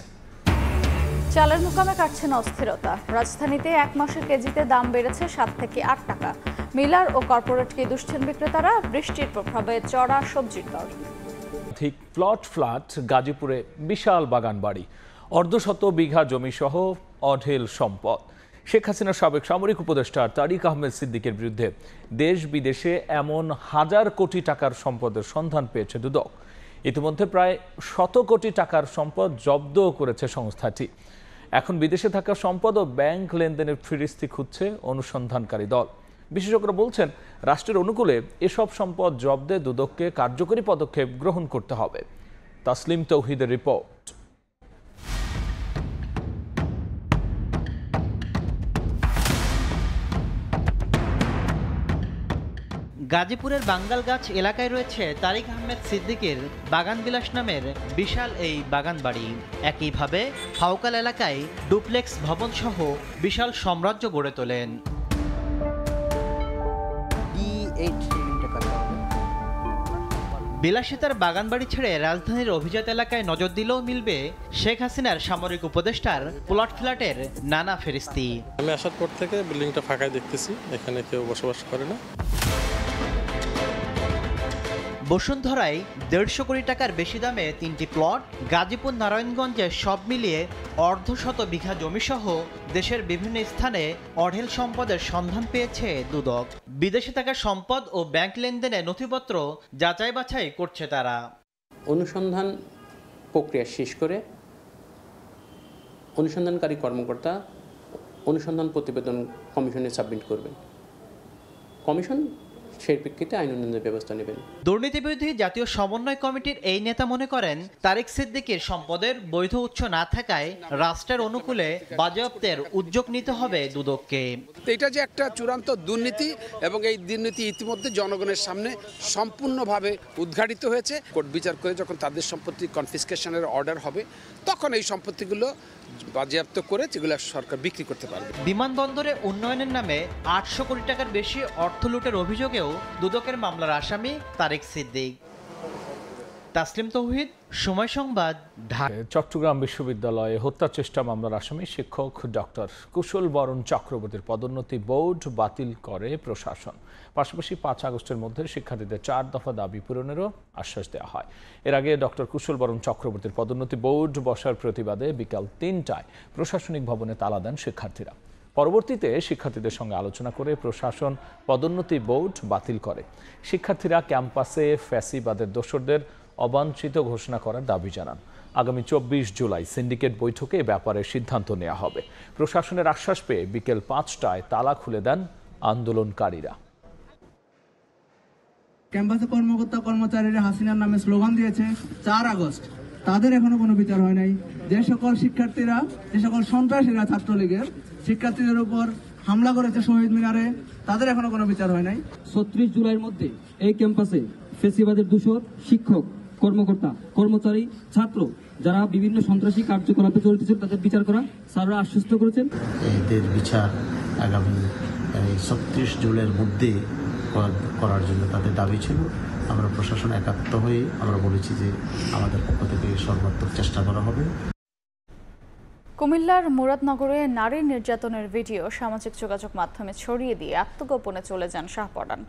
চালের মোকামে কাটছে না অস্থিরতা। রাজধানীতে 1 মাসে কেজিতে দাম বেড়েছে 7 থেকে 8 টাকা। মিলার ও কর্পোরেটকে দুষছেন বিক্রেতারা। বৃষ্টির প্রভাবে চড়া সবজির দর। ঠিক প্লট ফ্ল্যাট গাজীপুরে বিশাল বাগান বাড়ি, অর্ধশত বিঘা জমি সহ অঢেল সম্পদ। শেখ হাসিনার সাবেক সামরিক উপদেষ্টা তারিক আহমেদ সিদ্দিকের বিরুদ্ধে দেশ বিদেশে এমন 1000 কোটি টাকার সম্পদের সন্ধান পেয়েছে দুদক। ইতিমধ্যে প্রায় 100 কোটি টাকার সম্পদ জব্দ করেছে সংস্থাটি। এখন বিদেশে থাকা সম্পদ ও ব্যাংক লেনদেনের ফিরিস্তি খুঁজছে অনুসন্ধানকারী দল। বিশেষজ্ঞরা বলছেন, রাষ্ট্রের অনুকূলে এসব সম্পদ জব্দে দুদককে কার্যকরী পদক্ষেপ গ্রহণ করতে হবে। তাসলিম তৌহিদের রিপোর্ট। গাজীপুরের বাঙ্গালগাছ এলাকায় রয়েছে তারিক আহমেদ সিদ্দিকের বাগান বিলাস নামের বিশাল এই বাগান বাড়ি। একইভাবে ফাউকাল এলাকায় ডুপ্লেক্স ভবন সহ বিশাল সাম্রাজ্য গড়ে তোলেন। বিলাসিতার বাগানবাড়ি ছেড়ে রাজধানীর অভিজাত এলাকায় নজর দিলেও মিলবে শেখ হাসিনার সামরিক উপদেষ্টার প্লট ফ্ল্যাটের নানা ফেরিস্তি। আমি আসার পর থেকে বিল্ডিংটা ফাঁকাই দেখতেছি, এখানে কেউ বসবাস করে না। বসুন্ধরায় 150 কোটি টাকার বেশি দামে 3টি প্লট, গাজীপুর নারায়ণগঞ্জে সব মিলিয়ে অর্ধশত বিঘা জমিসহ দেশের বিভিন্ন স্থানে অঢেল সম্পদের সন্ধান পেয়েছে দুদক। বিদেশে থাকা সম্পদ ও ব্যাংক লেনদেনে নথিপত্র যাচাই বাছাই করছে তারা। অনুসন্ধান প্রক্রিয়া শেষ করে অনুসন্ধানকারী কর্মকর্তা অনুসন্ধান প্রতিবেদন কমিশনে সাবমিট করবেন। কমিশন সেই প্রেক্ষিতে আইন উন্নয়নের ব্যবস্থা নেবেন। দুর্নীতিবিরোধী জাতীয় সমন্বয় কমিটির এই নেতা মনে করেন, তারেক সিদ্দিকের সম্পদের বৈধ উৎস না থাকায় রাষ্ট্রের অনুকূলে বাজেয়াপ্তের উদ্যোগ নিতে হবে দুদককে। এটা যে একটা চূড়ান্ত দুর্নীতি এবং এই দুর্নীতি ইতিমধ্যে জনগণের সামনে সম্পূর্ণভাবে উদ্ঘাটিত হয়েছে। কোর্ট বিচার করে যখন তাদের সম্পত্তি কনফিসকেশনের অর্ডার হবে, তখন এই সম্পত্তিগুলো বাজেয়াপ্ত করে যেগুলো সরকার বিক্রি করতে পারবে। বিমানবন্দরে উন্নয়নের নামে 800 কোটি টাকার বেশি অর্থ লুটের অভিযোগেও দুদকের মামলার আসামি তারেক সিদ্দিক। তাসলিম তৌহিদ, সময় সংবাদ, ঢাকা। চট্টগ্রাম বিশ্ববিদ্যালয়ে হত্যা চেষ্টা মামলার আসামি শিক্ষক ডক্টর কুশল বরণ চক্রবর্তীর পদোন্নতি বোর্ড বাতিল করে প্রশাসন। পাশাপাশি 5 আগস্টের মধ্যে শিক্ষার্থীদের 4 দফা দাবি পূরণেরও আশ্বাস দেওয়া হয়। এর আগে ডক্টর কুশল বরণ চক্রবর্তীর পদোন্নতি বোর্ড বসার প্রতিবাদে বিকাল 3টায় প্রশাসনিক ভবনে তালা দেন শিক্ষার্থীরা। পরবর্তীতে শিক্ষার্থীদের সঙ্গে আলোচনা করে প্রশাসন পদোন্নতি বোর্ড বাতিল করে। শিক্ষার্থীরা ক্যাম্পাসে ফ্যাসিবাদের দোসরদের অবাঞ্ছিত ঘোষণা করার দাবি জানান। আগামী 24 জুলাই সিন্ডিকেট বৈঠকে এ ব্যাপারে সিদ্ধান্ত নেওয়া হবে। প্রশাসনের আশ্বাস পেয়ে বিকেল 5টায় তালা খুলে দেন আন্দোলনকারীরা। ক্যাম্পাসে কর্মকর্তা কর্মচারীরা হাসিনার নামে স্লোগান দিয়েছে 4 আগস্ট, তাদের এখনো কোনো বিচার হয় নাই। যে সকল শিক্ষার্থীরা, যে সকল সন্ত্রাসীরা ছাত্রলীগের শিক্ষার্থীদের উপর হামলা করেছে শহীদ মিনারে, তাদের এখনো কোনো বিচার হয় নাই। 36 জুলাইয়ের মধ্যে এই ক্যাম্পাসে ফেসিবাদের দূষর শিক্ষক, কর্মকর্তা, কর্মচারী, ছাত্র যারা বিভিন্ন সন্ত্রাসী কার্যকলাপে চলতেছে তাদের বিচার করা স্যাররা আশ্বস্ত করেছেন। এদের বিচার আগামী 36 জুলাইয়ের মধ্যে করার জন্য তাদের দাবি ছিল। আমরা প্রশাসন একাত্ম হয়ে আমরা বলেছি যে আমাদের পক্ষ থেকে সর্বাত্মক চেষ্টা করা হবে। কুমিল্লার মুরাদনগরে নারী নির্যাতনের ভিডিও সামাজিক যোগাযোগ মাধ্যমে ছড়িয়ে দিয়ে আত্মগোপনে চলে যান শাহপরান।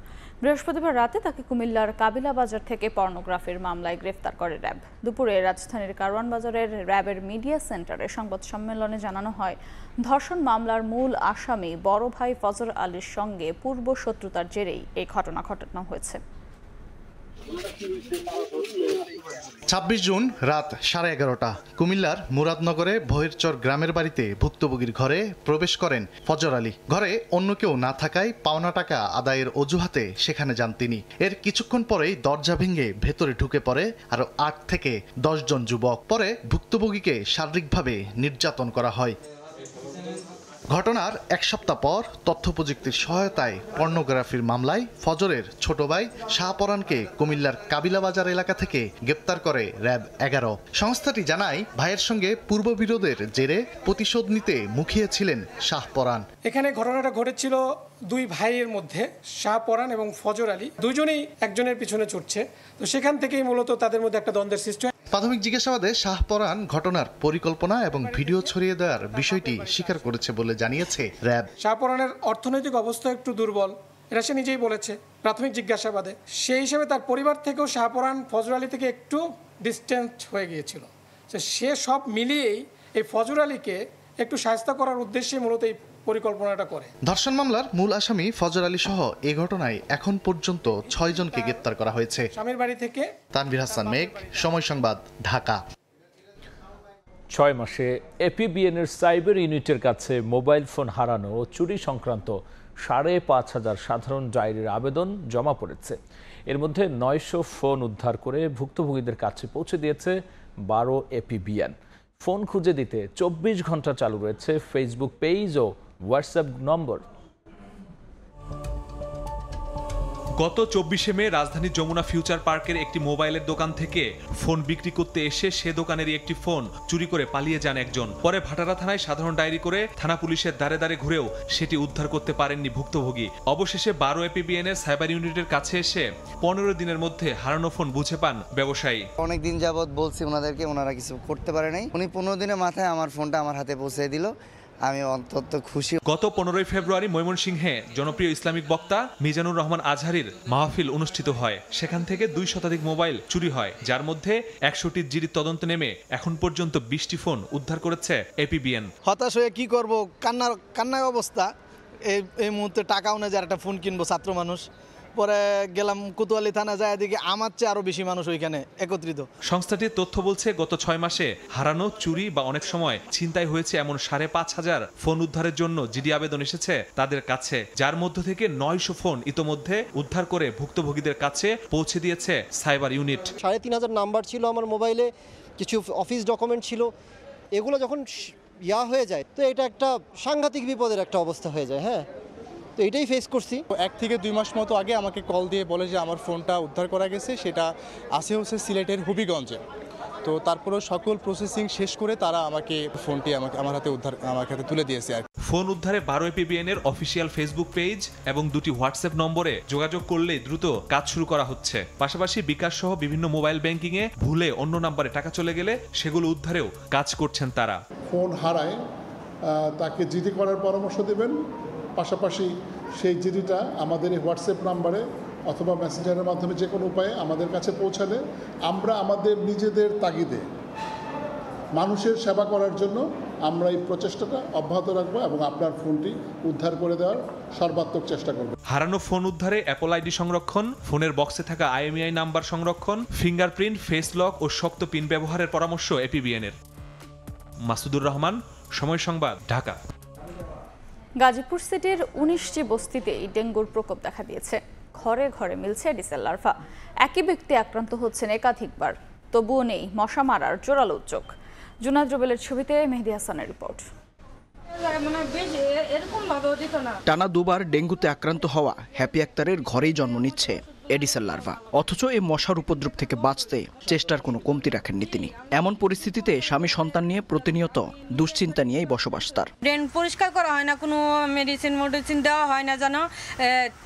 বৃহস্পতিবার রাতে তাকে কুমিল্লার কাবিলা বাজার থেকে পর্নোগ্রাফির মামলায় গ্রেফতার করে র্যাব। দুপুরে রাজধানীর কারওয়ান বাজারের র্যাবের মিডিয়া সেন্টারে সংবাদ সম্মেলনে জানানো হয়, ধর্ষণ মামলার মূল আসামি বড় ভাই ফজর আলীর সঙ্গে পূর্ব শত্রুতার জেরেই এই ঘটনা ঘটানো হয়েছে। 26 জুন রাত 11:30 কুমিল্লার মুরাদনগরে ভৈরচর গ্রামের বাড়িতে ভুক্তভোগীর ঘরে প্রবেশ করেন ফজর আলী। ঘরে অন্য কেউ না থাকায় পাওনা টাকা আদায়ের অজুহাতে সেখানে যান তিনি। এর কিছুক্ষণ পরেই দরজা ভেঙে ভেতরে ঢুকে পড়ে আরো 8 থেকে 10 জন যুবক। পরে ভুক্তভোগীকে শারীরিকভাবে নির্যাতন করা হয়। ঘটনার 1 সপ্তাহ পর তথ্য প্রযুক্তির সহায়তায় পর্নোগ্রাফির মামলায় ফজরের ছোট ভাই শাহপরানকে কুমিল্লার কাবিলা বাজার এলাকা থেকে গ্রেপ্তার করে র্যাব 11। সংস্থাটি জানায়, ভাইয়ের সঙ্গে পূর্ববিরোধের জেরে প্রতিশোধ নিতে মুখিয়েছিলেন শাহপরান। এখানে ঘটনাটা ঘটেছিল 2 ভাইয়ের মধ্যে, শাহপরান এবং ফজর আলী, দুজনেই একজনের পিছনে ছুটছে। তো সেখান থেকেই মূলত তাদের মধ্যে একটা দ্বন্দ্বের সৃষ্টি হয়। প্রাথমিক জিজ্ঞাসাবাদে শাহপরান ঘটনার পরিকল্পনা এবং ভিডিও ছড়িয়ে দেওয়ার বিষয়টি স্বীকার করেছে বলে জানিয়েছে র্যাব। শাহপরানের অর্থনৈতিক অবস্থা একটু দুর্বল, এটা সে নিজেই বলেছে প্রাথমিক জিজ্ঞাসাবাদে। সেই হিসেবে তার পরিবার থেকেও শাহপরান ফজর আলী থেকে একটু ডিস্টেন্স হয়ে গিয়েছিল। সে সব মিলিয়েই এই ফজর আলীকে একটু শায়েস্তা করার উদ্দেশ্যে মূলত এই পরিকল্পনাটা করে। ধর্ষণ মামলার মূল আসামি ফজর আলী সহ এই ঘটনায় এখন পর্যন্ত 6 জনকে গ্রেপ্তার করা হয়েছে। স্বামীর বাড়ি থেকে তানভীর হাসান মেঘ, সময় সংবাদ, ঢাকা। 6 মাসে এপিবিএনের সাইবার ইউনিটের কাছে মোবাইল ফোন হারানো ও চুরি সংক্রান্ত 5,500 সাধারণ ডায়েরির আবেদন জমা পড়েছে। এর মধ্যে 900 ফোন উদ্ধার করে ভুক্তভোগীদের কাছে পৌঁছে দিয়েছে 12 এপিবিএন। ফোন খুঁজে দিতে 24 ঘন্টা চালু রয়েছে ফেসবুক পেজ ও হোয়াটসঅ্যাপ নম্বর। গত 24শে মে রাজধানীর যমুনা ফিউচার পার্কের একটি মোবাইলের দোকান থেকে ফোন বিক্রি করতে এসে সে দোকানেরই একটি ফোন চুরি করে পালিয়ে যান একজন। পরে ভাটারা থানায় সাধারণ ডায়েরি করে থানা পুলিশের দ্বারে দ্বারে ঘুরেও সেটি উদ্ধার করতে পারেননি ভুক্তভোগী। অবশেষে 12 APBN এর সাইবার ইউনিটের কাছে এসে 15 দিনের মধ্যে হারানো ফোন বুঝে পান ব্যবসায়ী। অনেক দিন যাবৎ বলছি ওনাদেরকে, ওনারা কিছু করতে পারে নাই। উনি 15 দিনের মাথায় আমার ফোনটা আমার হাতে পৌঁছে দিল, আমি অন্তত খুশি। গত 15 ফেব্রুয়ারি ময়মনসিংহে জনপ্রিয় ইসলামিক বক্তা মিজানুর রহমান আজহারীর মাহফিল অনুষ্ঠিত হয়। সেখান থেকে 2 শতাধিক মোবাইল চুরি হয়, যার মধ্যে 100টির জিডি তদন্ত নেমে এখন পর্যন্ত 20টি ফোন উদ্ধার করেছে APBN। হতাশ হয়ে কি করব, কান্নার অবস্থা। এই মুহূর্তে টাকাও না, যার একটা ফোন কিনবো, ছাত্র মানুষ। পরে গেলাম কোতোয়ালি থানা, যায় দেখি আমার চেয়ে আরো বেশি মানুষ ওইখানে একত্রিত। সংস্থাটির তথ্য বলছে গত 6 মাসে হারানো, চুরি বা অনেক সময় ছিনতাই হয়েছে এমন 5,500 ফোন উদ্ধারের জন্য জিডি আবেদন এসেছে তাদের কাছে, যার মধ্য থেকে 900 ফোন ইতোমধ্যে উদ্ধার করে ভুক্তভোগীদের কাছে পৌঁছে দিয়েছে সাইবার ইউনিট। 3,500 নাম্বার ছিল আমার মোবাইলে, কিছু অফিস ডকুমেন্ট ছিল। এগুলো যখন হয়ে যায় তো এটা একটা সাংঘাতিক বিপদের একটা অবস্থা হয়ে যায়। হ্যাঁ, তো এটাই ফেস করছি। 1 থেকে 2 মাস মতো আগে আমাকে কল দিয়ে বলে যে আমার ফোনটা উদ্ধার করা গেছে, সেটা আসে হচ্ছে সিলেটের হবিগঞ্জে। তো তারপরেও সকল প্রসেসিং শেষ করে তারা আমাকে ফোনটি আমার হাতে তুলে দিয়েছে। ফোন উদ্ধারে 12 APBN এর অফিসিয়াল ফেসবুক পেজ এবং 2টি হোয়াটসঅ্যাপ নম্বরে যোগাযোগ করলে দ্রুত কাজ শুরু করা হচ্ছে। পাশাপাশি বিকাশ সহ বিভিন্ন মোবাইল ব্যাংকিং এ ভুলে অন্য নম্বরে টাকা চলে গেলে সেগুলো উদ্ধারেও কাজ করছেন তারা। ফোন হারায় তাকে জিডি করার পরামর্শ দেবেন, পাশাপাশি সেই জিডিটা আমাদের এই হোয়াটসঅ্যাপ নাম্বারে অথবা মেসেঞ্জারের মাধ্যমে যে কোনো উপায়ে আমাদের কাছে পৌঁছালে আমরা আমাদের নিজেদের তাগিদে মানুষের সেবা করার জন্য আমরা এই প্রচেষ্টাটা অব্যাহত রাখবো এবং আপনার ফোনটি উদ্ধার করে দেওয়ার সর্বাত্মক চেষ্টা করব। হারানো ফোন উদ্ধারে অ্যাপল আইডি সংরক্ষণ, ফোনের বক্সে থাকা IMEI নাম্বার সংরক্ষণ, ফিঙ্গারপ্রিন্ট, ফেস লক ও শক্ত পিন ব্যবহারের পরামর্শ APBN এর। মাসুদুর রহমান, সময় সংবাদ, ঢাকা। গাজীপুর সিটির 19টি বস্তিতেই ডেঙ্গুর প্রকোপ দেখা দিয়েছে। ঘরে ঘরে মিলছে এডিসের লার্ভা। একই ব্যক্তি আক্রান্ত হচ্ছেন একাধিকবার, তবুও নেই মশা মারার জোরালো উদ্যোগ। জুনাদ রুবেলের ছবিতে মেহেদি হাসানের রিপোর্ট। টানা 2বার ডেঙ্গুতে আক্রান্ত হওয়া হ্যাপি আক্তারের ঘরেই জন্ম নিচ্ছে এডিসের লার্ভা, অথচ এই মশার উপদ্রব থেকে বাঁচতে চেষ্টার কোনো কমতি রাখেননি তিনি। এমন পরিস্থিতিতে স্বামী সন্তান নিয়ে প্রতিনিয়ত দুশ্চিন্তা নিয়েই বসবাস তার। ড্রেন পরিষ্কার করা হয় না, কোনো মেডিসিন দেওয়া হয় না, যেন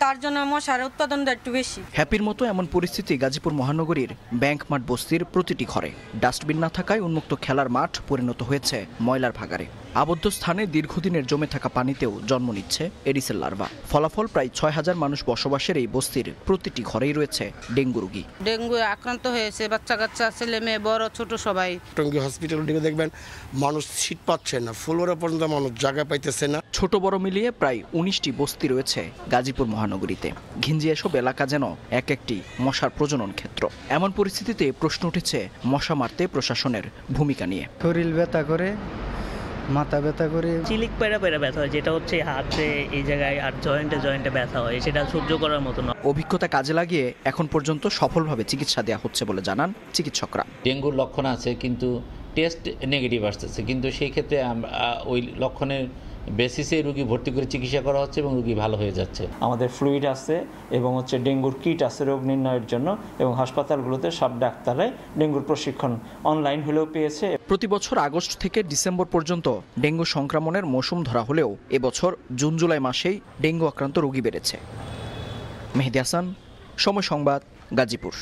তার জন্য মশার উৎপাদনটা একটু বেশি। হ্যাপির মতো এমন পরিস্থিতি গাজীপুর মহানগরীর ব্যাংক মাঠ বস্তির প্রতিটি ঘরে। ডাস্টবিন না থাকায় উন্মুক্ত খেলার মাঠ পরিণত হয়েছে ময়লার ভাগাড়ে। আবদ্ধ স্থানে দীর্ঘদিনের জমে থাকা পানিতেও জন্ম নিচ্ছে এডিসের লার্ভা। ফলাফল প্রায় 6,000 মানুষ বসবাসের এই বস্তির প্রতিটি ঘরেই রয়েছে ডেঙ্গু রোগী। ডেঙ্গু আক্রান্ত হয়েছে বাচ্চা কাচ্চা, ছেলে মেয়ে, বড় ছোট সবাই। টঙ্গী হসপিটাল দিকে দেখবেন মানুষ সিট পাচ্ছে না, ফ্লোরে পর্যন্ত মানুষ জায়গা পাইতেছে না। ছোট বড় মিলিয়ে প্রায় 19টি বস্তি রয়েছে গাজীপুর মহানগরীতে। ঘিঞ্জি এসব এলাকা যেন এক একটি মশার প্রজনন ক্ষেত্র। এমন পরিস্থিতিতে প্রশ্ন উঠেছে মশা মারতে প্রশাসনের ভূমিকা নিয়ে। শরীর ব্যথা করে, মাথা ব্যথা করে, চিলিক পেরা ব্যথা হয়, যেটা হচ্ছে হাতে এই জায়গায় আর জয়েন্টে ব্যথা হয়, সেটা সহ্য করার মতো না। অভিজ্ঞতা কাজে লাগিয়ে এখন পর্যন্ত সফলভাবে চিকিৎসা দেওয়া হচ্ছে বলে জানান চিকিৎসকরা। ডেঙ্গুর লক্ষণ আছে কিন্তু টেস্ট নেগেটিভ আসতেছে, কিন্তু সেই ক্ষেত্রে ওই লক্ষণের বেসিসে রোগী ভর্তি করে চিকিৎসা করা হচ্ছে এবং রোগী ভালো হয়ে যাচ্ছে। আমাদের ফ্লুইড আছে এবং ডেঙ্গুর কিট আছে রোগ নির্ণয়ের জন্য, এবং হাসপাতালগুলোতে সব ডাক্তারাই ডেঙ্গুর প্রশিক্ষণ অনলাইন হলেও পেয়েছে। প্রতি বছর আগস্ট থেকে ডিসেম্বর পর্যন্ত ডেঙ্গু সংক্রমণের মৌসুম ধরা হলেও এবছর জুন জুলাই মাসেই ডেঙ্গু আক্রান্ত রোগী বেড়েছে। মেহেদি হাসান, সময় সংবাদ, গাজীপুর।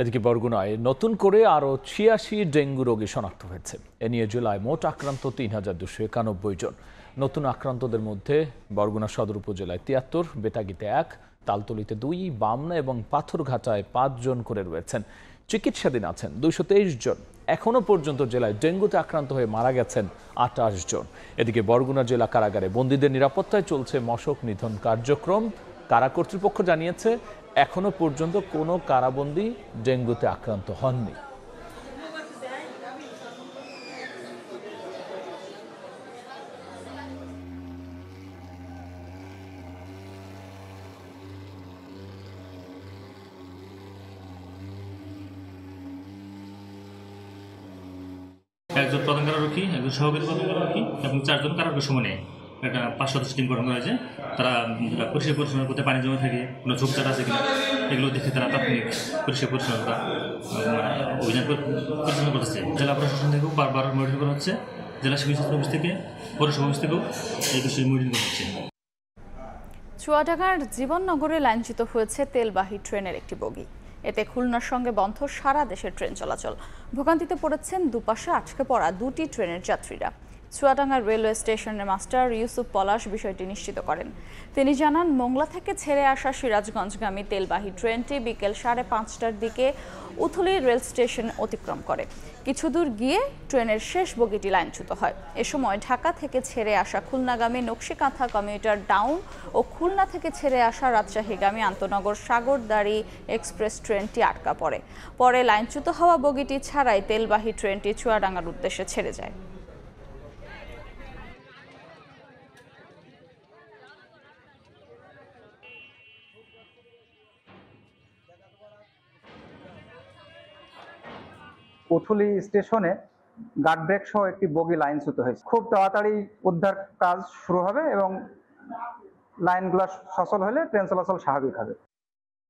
এদিকে বরগুনায় নতুন করে আরও 86 ডেঙ্গু রোগী শনাক্ত হয়েছে। এ নিয়ে জেলায় মোট আক্রান্ত 3,291 জন। নতুন আক্রান্তদের মধ্যে বরগুনা সদর উপজেলায় 73, বেতাগীতে 1, তালতলিতে 2, বামনা এবং পাথরঘাটায় 5 জন করে রয়েছেন। চিকিৎসাধীন আছেন 223 জন। এখনও পর্যন্ত জেলায় ডেঙ্গুতে আক্রান্ত হয়ে মারা গেছেন 28 জন। এদিকে বরগুনা জেলা কারাগারে বন্দীদের নিরাপত্তায় চলছে মশক নিধন কার্যক্রম। কারা কর্তৃপক্ষ জানিয়েছে এখনো পর্যন্ত কোনো কারাবন্দী ডেঙ্গুতে আক্রান্ত হননি। একজন প্রধান কারারক্ষী, একজন সহকারী প্রধান কারারক্ষী এবং 4 জন কারারক্ষী সমন্বয়ে একটা 5 সদস্য টিম গঠন করা হয়েছে। তারা পরিষ্কার পরিচ্ছন্ন করতে পানি জমে থাকে, কোনো ঝোপঝাড় আছে কিনা এগুলো দেখে তারা তাৎক্ষণিক পরিষ্কার পরিচ্ছন্নতা অভিযান পরিচালনা করতেছে। জেলা প্রশাসন থেকেও বারবার মনিটরিং করা হচ্ছে, জেলা শিক্ষা স্বাস্থ্য অফিস থেকে, পৌরসভা অফিস থেকেও এই বিষয়ে মনিটরিং করা হচ্ছে। চুয়াডাঙ্গার জীবননগরে লাইনচ্যুত হয়েছে তেলবাহী ট্রেনের একটি বগি। এতে খুলনার সঙ্গে বন্ধ সারা দেশের ট্রেন চলাচল। ভোগান্তিতে পড়েছেন দুপাশে আটকে পড়া দুটি ট্রেনের যাত্রীরা। চুয়াডাঙ্গার রেলওয়ে স্টেশনের মাস্টার ইউসুফ পলাশ বিষয়টি নিশ্চিত করেন। তিনি জানান, মোংলা থেকে ছেড়ে আসা সিরাজগঞ্জগামী তেলবাহী ট্রেনটি বিকেল 5:30টার দিকে উথলি রেল স্টেশন অতিক্রম করে। কিছু দূর গিয়ে ট্রেনের শেষ বগিটি লাইনচ্যুত হয়। এ সময় ঢাকা থেকে ছেড়ে আসা খুলনাগামী নকশিকাঁথা কমিউটার ডাউন ও খুলনা থেকে ছেড়ে আসা রাজশাহীগামী আন্তনগর সাগরদাড়ি এক্সপ্রেস ট্রেনটি আটকা পড়ে। পরে লাইনচ্যুত হওয়া বগিটি ছাড়াই তেলবাহী ট্রেনটি চুয়াডাঙ্গার উদ্দেশ্যে ছেড়ে যায়। উথলি স্টেশনে গার্ড ব্রেক সহ একটি বগি লাইনচ্যুত হয়েছে। খুব তাড়াতাড়ি উদ্ধার কাজ শুরু হবে এবং লাইনগুলো সচল হলে ট্রেন চলাচল স্বাভাবিক হবে।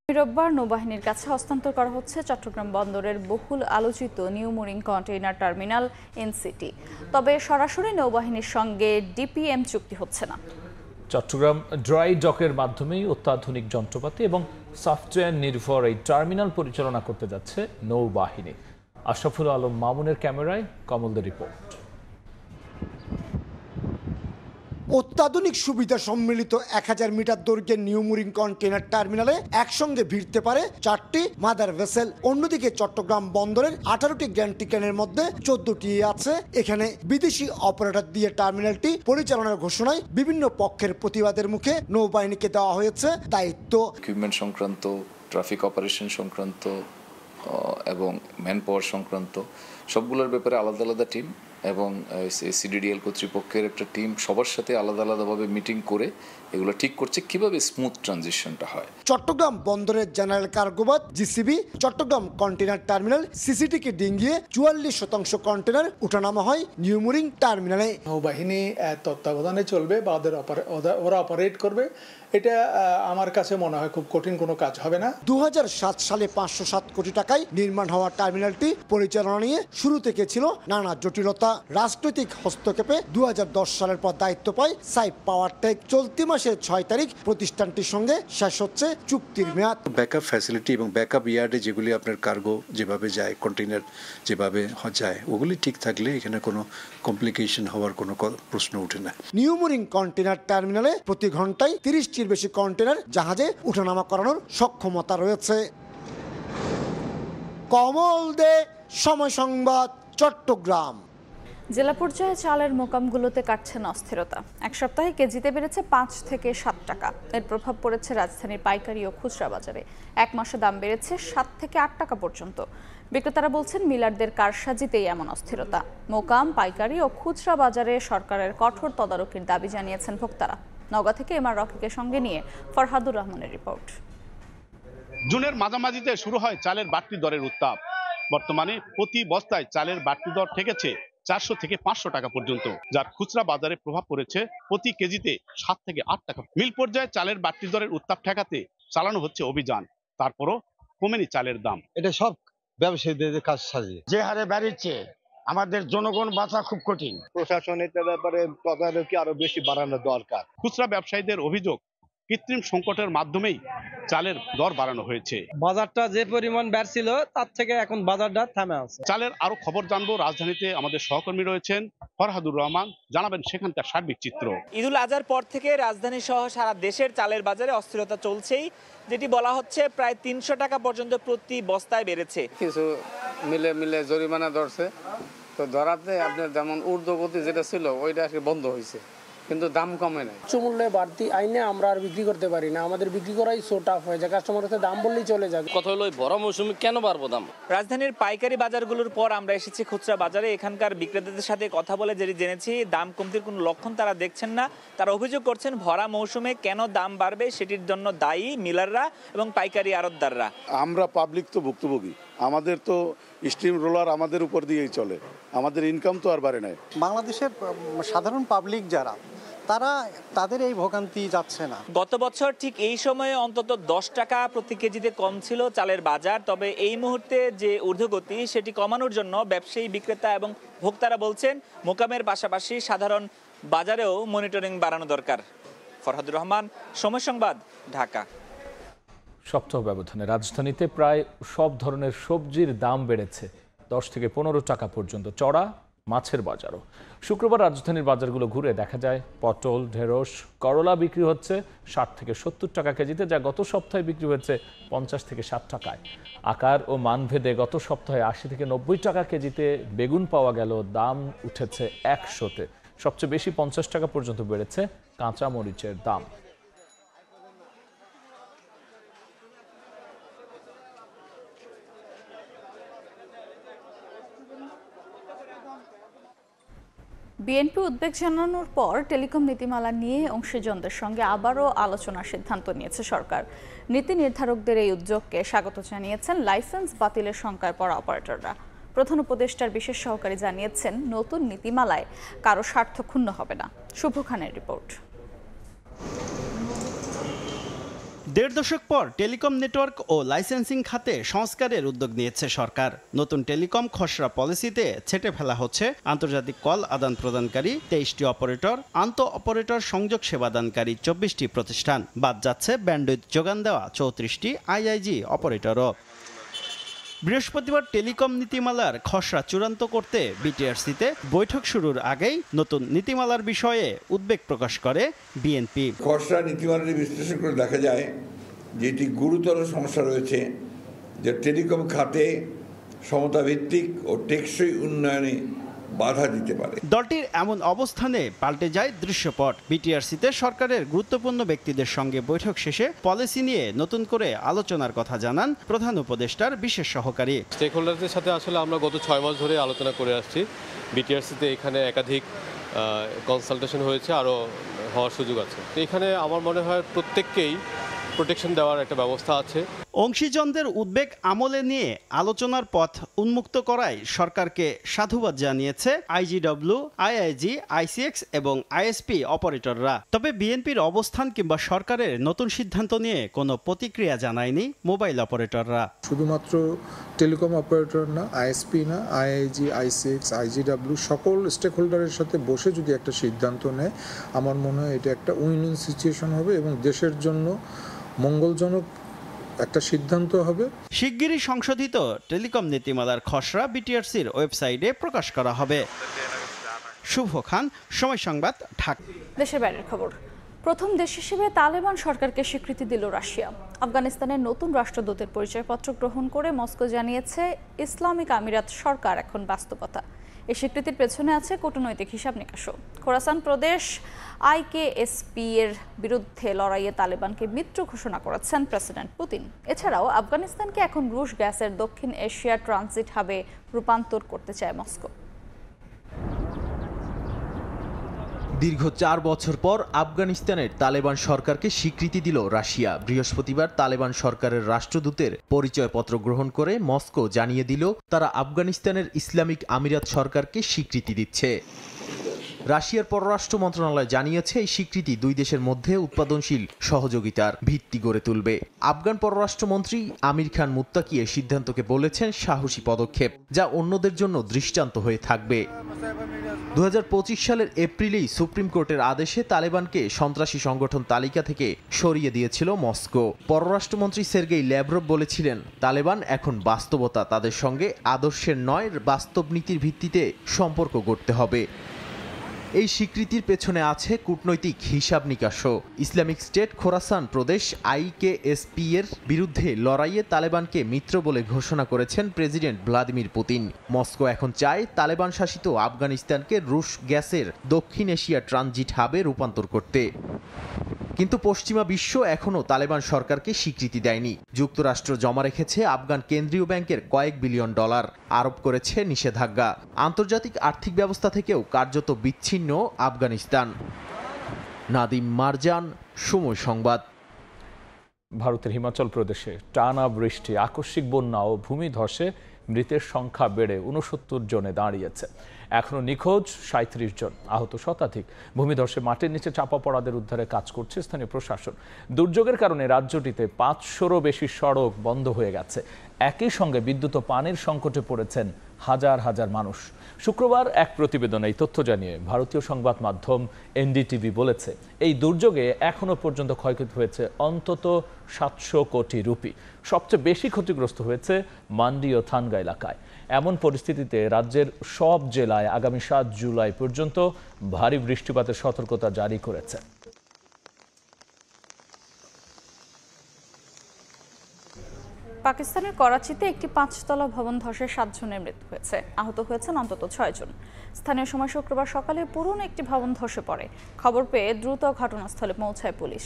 রোববার নৌবাহিনীর কাছে হস্তান্তর করা হচ্ছে চট্টগ্রাম বন্দরের বহুল আলোচিত new mooring container terminal NCT. তবে সরাসরি নৌবাহিনীর সঙ্গে ডিপিএম চুক্তি হচ্ছে না। চট্টগ্রাম ড্রাই ডকের মাধ্যমেই অত্যাধুনিক যন্ত্রপাতি এবং সফটওয়্যার নির্ভর এই টার্মিনাল পরিচালনা করতে যাচ্ছে নৌবাহিনী। আশরাফুল আলম মামুনের ক্যামেরায় কমলদের রিপোর্ট। অত্যাধুনিক সুবিধা সম্মিলিত 1000 মিটার দৈর্ঘ্যের নিউ মুরিং কন্টেইনার টার্মিনালে একসঙ্গে ভিড়তে পারে 4টি মাদার ভেসেল। অন্যদিকে চট্টগ্রাম বন্দরের 18টি গ্যান্ট্রি ক্রেনের মধ্যে 14টি আছে। এখানে বিদেশি অপারেটর দিয়ে টার্মিনালটি পরিচালনার ঘোষণায় বিভিন্ন পক্ষের প্রতিবাদের মুখে নৌবাহিনীকে দেওয়া হয়েছে দায়িত্ব। ইকুইপমেন্ট সংক্রান্ত, ট্রাফিক অপারেশন সংক্রান্ত এবং ম্যান পাওয়ার সংক্রান্ত সবগুলোর ব্যাপারে আলাদা আলাদা টিম এবং সিডিডিএল কর্তৃপক্ষের একটা টিম সবার সাথে আলাদা আলাদাভাবে মিটিং করে এগুলো ঠিক করছে কিভাবে স্মুথ ট্রানজিশনটা হয়। চট্টগ্রাম বন্দরের general cargo berth GCB Chittagong container terminal সিসিটিকে ডিঙ্গিয়ে 44% কন্টেইনার উঠানামা হয় নিউ মুরিং টার্মিনালে। নৌবাহিনী তত্ত্বাবধানে চলবে বা ওরা অপারেট করবে, এটা আমার কাছে মনে হয় খুব কঠিন কোনো কাজ হবে না। 2007 সালে 507 কোটি টাকায় নির্মাণ হওয়া টার্মিনালটি পরিচালনা নিয়ে শুরু থেকে ছিল নানা জটিলতা। রাজনৈতিক হস্তক্ষেপে 2010 সালের পর দায়িত্ব পায় সাইফ পাওয়ারটেক। চলতি মাসের 6 তারিখ প্রতিষ্ঠানটির সঙ্গে শেষ হচ্ছে চুক্তির মেয়াদ। ব্যাকআপ ফ্যাসিলিটি এবং ব্যাকআপ ইয়ার্ডে যেগুলি আপনার কার্গো যেভাবে যায়, কন্টেইনার যেভাবে যায়, ওগুলি ঠিক থাকলে এখানে কোনো কমপ্লিকেশন হওয়ার কোনো প্রশ্ন ওঠে না। নিউ মুরিং কন্টেইনার টার্মিনালে প্রতি ঘন্টায় 30টির বেশি কন্টেইনার জাহাজে উঠানামা করানোর সক্ষমতা রয়েছে। কমল দে, সময় সংবাদ, চট্টগ্রাম। জেলা পর্যায়ে চালের মোকামগুলোতে কাটছেন অস্থিরতা। এক সপ্তাহে কেজিতে বেড়েছে 5 থেকে 7 টাকা। এর প্রভাব পড়েছে রাজধানীর পাইকারি ও খুচরা বাজারে। এক মাসে দাম বেড়েছে 7 থেকে 8 টাকা পর্যন্ত। বিক্রেতারা বলছেন, মিলারদের কারসাজিতেই এমন অস্থিরতা। মোকাম, পাইকারি ও খুচরা বাজারে সরকারের কঠোর তদারকির দাবি জানিয়েছেন ভোক্তারা। নওগাঁ থেকে এমআর রকিকে সঙ্গে নিয়ে ফরহাদুর রহমানের রিপোর্ট। জুনের মাঝামাঝিতে শুরু হয় চালের বাড়তি দরের উত্তাপ। বর্তমানে প্রতি বস্তায় চালের বাড়তি দর ঠেকেছে 400 থেকে 500 টাকা পর্যন্ত, যার খুচরা বাজারে প্রভাব পড়েছে প্রতি কেজিতে 7 থেকে 8 টাকা। মিল পর্যায়ে চালের বাড়তি দরের উত্তাপ ঠেকাতে চালানো হচ্ছে অভিযান, তারপরও কমেনি চালের দাম। এটা সব ব্যবসায়ীদের কাজ সাজিয়ে যে হারে বাড়ছে আমাদের জনগণ বাঁচা খুব কঠিন। প্রশাসন এটার ব্যাপারে তদারকি আরো বেশি বাড়ানো দরকার। খুচরা ব্যবসায়ীদের অভিযোগ, কৃত্রিম সংকটের মাধ্যমেই চালের দর বাড়ানো হয়েছে। বাজারটা যে পরিমাণ বাড়ছিল তার থেকে এখন বাজারটা থামে আছে। চালের আরো খবর জানবো, রাজধানীতে আমাদের সহকর্মী রয়েছেন ফরহাদুর রহমান, জানাবেন সেখানকার সার্বিক চিত্র। ঈদুল আজহার পর থেকে রাজধানী সহ সারা দেশের চালের বাজারে অস্থিরতা চলছেই, যেটি বলা হচ্ছে প্রায় 300 টাকা পর্যন্ত প্রতি বস্তায় বেড়েছে। কিছু মিলে জরিমানা ধরছে, তো ধরাতে আপনার যেমন ঊর্ধ্বগতি যেটা ছিল ওইটা বন্ধ হয়েছে, কিন্তু দাম কমে নাই। উচ্চমূল্যে বাড়তি আইনে আমরা আর বিক্রি করতে পারি না, আমাদের বিক্রি করাই সো টাফ হয়ে যায়। কাস্টমার কাছে দাম বললেই চলে যাবে। কথা হলো বড় মৌসুমে কেন বাড়বো দাম। রাজধানীর পাইকারি বাজারগুলোর পর আমরা এসেছি খুচরা বাজারে। এখানকার বিক্রেতাদের সাথে কথা বলে যেটি জেনেছি, দাম কমতির কোনো লক্ষণ তারা দেখছেন না। তারা অভিযোগ করছেন, ভরা মৌসুমে কেন দাম বাড়বে সেটির জন্য দায়ী মিলাররা এবং পাইকারি আড়তদাররা। আমরা পাবলিক তো ভুক্তভোগী, আমাদের তো স্টিম রোলার আমাদের উপর দিয়েই চলে, আমাদের ইনকাম তো আর বাড়ে নাই। বাংলাদেশের সাধারণ পাবলিক যারা, তাদের এই ভোগান্তি যাচ্ছে না। গত বছর ঠিক এই সময়ে অন্তত 10 টাকা প্রতি কেজিতে কম ছিল চালের বাজার। তবে এই মুহূর্তে যে ঊর্ধ্বগতি সেটি কমানোর জন্য ব্যবসায়ী, বিক্রেতা এবং ভোক্তারা বলছেন মোকামের পাশাপাশি সাধারণ বাজারেও মনিটরিং বাড়ানো দরকার। ফরহাদুর রহমান, সময় সংবাদ, ঢাকা। সপ্তাহ ব্যবধানে রাজধানীতে প্রায় সব ধরনের সবজির দাম বেড়েছে 10 থেকে 15 টাকা পর্যন্ত, চড়া মাছের বাজারও। শুক্রবার রাজধানীর বাজারগুলো ঘুরে দেখা যায় পটল, ঢেঁড়স, করলা বিক্রি হচ্ছে 60 থেকে 70 টাকা কেজিতে, যা গত সপ্তাহে বিক্রি হয়েছে 50 থেকে 60 টাকায়। আকার ও মানভেদে গত সপ্তাহে 80 থেকে 90 টাকা কেজিতে বেগুন পাওয়া গেল, দাম উঠেছে 100-তে। সবচেয়ে বেশি 50 টাকা পর্যন্ত বেড়েছে কাঁচা মরিচের দাম। বিএনপি উদ্বেগ জানানোর পর টেলিকম নীতিমালা নিয়ে অংশীজনদের সঙ্গে আবারও আলোচনার সিদ্ধান্ত নিয়েছে সরকার। নীতি নির্ধারকদের এই উদ্যোগকে স্বাগত জানিয়েছেন লাইসেন্স বাতিলের শঙ্কায় পড়া অপারেটররা। প্রধান উপদেষ্টার বিশেষ সহকারী জানিয়েছেন, নতুন নীতিমালায় কারো স্বার্থ ক্ষুণ্ণ হবে না। শুভ খানের রিপোর্ট। 1.5 দশক পর টেলিকম নেটওয়ার্ক ও লাইসেন্সিং খাতে সংস্কারের উদ্যোগ নিয়েছে সরকার। নতুন টেলিকম খসড়া পলিসিতে ছেঁটে ফেলা হচ্ছে আন্তর্জাতিক কল আদান প্রদানকারী 23টি অপারেটর, আন্তঃ অপারেটর সংযোগ সেবাদানকারী 24টি প্রতিষ্ঠান। বাদ যাচ্ছে ব্যান্ডউইথ যোগান দেওয়া 34টি আইআইজি অপারেটরও। বৃহস্পতিবার টেলিকম নীতিমালার খসড়া চূড়ান্ত করতে বিটিআরসিতে বৈঠক শুরুর আগেই নতুন নীতিমালার বিষয়ে উদ্বেগ প্রকাশ করে বিএনপি। খসড়া নীতিমালাটি বিশ্লেষণ করে দেখা যায় যে এটি গুরুতর সমস্যা রয়েছে, যে টেলিকম খাতে সমতাভিত্তিক ও টেকসই উন্নয়নে বাধা দিতে পারে। দলটির এমন অবস্থানে পাল্টে যায় দৃশ্যপট। বিটিআরসিতে সরকারের গুরুত্বপূর্ণ ব্যক্তিদের সঙ্গে বৈঠক শেষে পলিসি নিয়ে নতুন করে আলোচনার কথা জানান প্রধান উপদেষ্টার বিশেষ সহকারী। স্টেক হোল্ডারদের সাথে আসলে আমরা গত 6 মাস ধরে আলোচনা করে আসছি। বিটিআরসিতে এখানে একাধিক কনসালটেশন হয়েছে, আরও হওয়ার সুযোগ আছে। এখানে আমার মনে হয় প্রত্যেককেই প্রোটেকশন দেওয়ার একটা ব্যবস্থা আছে। অংশীজনদের উদ্বেগ আমলে নিয়ে আলোচনার পথ উন্মুক্ত করায় সরকারকে সাধুবাদ জানিয়েছে আইজিডব্লিউ, আইআইজি, আইসিএক্স এবং আইএসপি অপারেটররা। তবে বিএনপির অবস্থান কিংবা সরকারের নতুন সিদ্ধান্ত নিয়ে কোনো প্রতিক্রিয়া জানায়নি মোবাইল অপারেটররা। শুধুমাত্র টেলিকম অপারেটর না, আইএসপি না, আইআইজি, আইসিএক্স, আইজিডব্লিউ সকল স্টেক হোল্ডারের সাথে বসে যদি একটা সিদ্ধান্ত নেয়, আমার মনে হয় এটা একটা উইন উইন সিচুয়েশন হবে এবং দেশের জন্য মঙ্গলজনক একটা সিদ্ধান্ত হবে। শিগগিরই সংশোধিত টেলিকম নীতিমালার খসড়া বিটিআরসির ওয়েবসাইটে প্রকাশ করা হবে। শুভ খান, সময় সংবাদ, ঢাকা। দেশের বাইরের খবর। প্রথম দেশ হিসেবে তালেবান সরকারকে স্বীকৃতি দিল রাশিয়া। আফগানিস্তানের নতুন রাষ্ট্রদূতের পরিচয়পত্র গ্রহণ করে মস্কো জানিয়েছে, ইসলামিক আমিরাত সরকার এখন বাস্তবতা। এই স্বীকৃতির পেছনে আছে কূটনৈতিক হিসাব নিকাশও। খোরাসান প্রদেশ আইকেএসপি এর বিরুদ্ধে লড়াইয়ে তালেবানকে মিত্র ঘোষণা করেছেন প্রেসিডেন্ট পুতিন। এছাড়াও আফগানিস্তানকে এখন রুশ গ্যাসের দক্ষিণ এশিয়া ট্রানজিট হাবে রূপান্তর করতে চায় মস্কো। দীর্ঘ 4 বছর পর আফগানিস্তানের তালেবান সরকারকে স্বীকৃতি দিল রাশিয়া। বৃহস্পতিবার তালেবান সরকারের রাষ্ট্রদূতের পরিচয়পত্র গ্রহণ করে মস্কো জানিয়ে দিল, তারা আফগানিস্তানের ইসলামিক আমিরাত সরকারকে স্বীকৃতি দিচ্ছে। রাশিয়ার পররাষ্ট্র মন্ত্রণালয় জানিয়েছে, এই স্বীকৃতি দুই দেশের মধ্যে উৎপাদনশীল সহযোগিতার ভিত্তি গড়ে তুলবে। আফগান পররাষ্ট্রমন্ত্রী আমির খান মুত্তাকি এই সিদ্ধান্তকে বলেছেন সাহসী পদক্ষেপ, যা অন্যদের জন্য দৃষ্টান্ত হয়ে থাকবে। 2025 সালের এপ্রিলেই সুপ্রিম কোর্টের আদেশে তালেবানকে সন্ত্রাসী সংগঠন তালিকা থেকে সরিয়ে দিয়েছিল মস্কো। পররাষ্ট্রমন্ত্রী সের্গেই ল্যাভরভ বলেছিলেন, তালেবান এখন বাস্তবতা, তাদের সঙ্গে আদর্শের নয়, বাস্তব নীতির ভিত্তিতে সম্পর্ক গড়তে হবে। এই স্বীকৃতির পেছনে আছে কূটনৈতিক হিসাব নিকাশও। ইসলামিক স্টেট খোরাসান প্রদেশ আইকেএসপি এর বিরুদ্ধে লড়াইয়ে তালেবানকে মিত্র বলে ঘোষণা করেছেন প্রেসিডেন্ট ভ্লাদিমির পুতিন। মস্কো এখন চায় তালেবান শাসিত আফগানিস্তানকে রুশ গ্যাসের দক্ষিণ এশিয়া ট্রানজিট হাবে রূপান্তর করতে। কিন্তু পশ্চিমা বিশ্ব এখনও তালেবান সরকারকে স্বীকৃতি দেয়নি। যুক্তরাষ্ট্র জমা রেখেছে আফগান কেন্দ্রীয় ব্যাংকের কয়েক বিলিয়ন ডলার, আরোপ করেছে নিষেধাজ্ঞা। আন্তর্জাতিক আর্থিক ব্যবস্থা থেকেও কার্যত বিচ্ছিন্ন আফগানিস্তান। নাদিম মারজান, সময় সংবাদ। ভারতের হিমাচল প্রদেশে টানা বৃষ্টি, আকস্মিক বন্যা ও ভূমিধসে মৃতের সংখ্যা বেড়ে ৬৯ জনে দাঁড়িয়েছে। এখনো নিখোঁজ ৩৭ জন, আহত শতাধিক। ভূমিধসে মাটির নিচে চাপা পড়াদের উদ্ধারে কাজ করছে স্থানীয় প্রশাসন। দুর্যোগের কারণে রাজ্যটিতে ৫০০রও বেশি সড়ক বন্ধ হয়ে গেছে। একই সঙ্গে বিদ্যুৎ ও পানির সংকটে পড়েছেন হাজার হাজার মানুষ। শুক্রবার এক প্রতিবেদনে এই তথ্য জানিয়ে ভারতীয় সংবাদ মাধ্যম এনডিটিভি বলেছে, এই দুর্যোগে এখনো পর্যন্ত ক্ষয়ক্ষতি হয়েছে অন্তত ৭০০ কোটি রুপি। সবচেয়ে বেশি ক্ষতিগ্রস্ত হয়েছে মান্ডি ও থানগা এলাকায়। এমন পরিস্থিতিতে রাজ্যের সব জেলায় আগামী ৭ জুলাই পর্যন্ত ভারী বৃষ্টিপাতের সতর্কতা জারি করেছে। পাকিস্তানের করাচিতে একটি ৫তলা ভবন ধসে ৭ জনের মৃত্যু হয়েছে, আহত হয়েছেন অন্তত ৬ জন। স্থানীয় সময় শুক্রবার সকালে পুরনো একটি ভবন ধসে পড়ে। খবর পেয়ে দ্রুত ঘটনাস্থলে পৌঁছায় পুলিশ।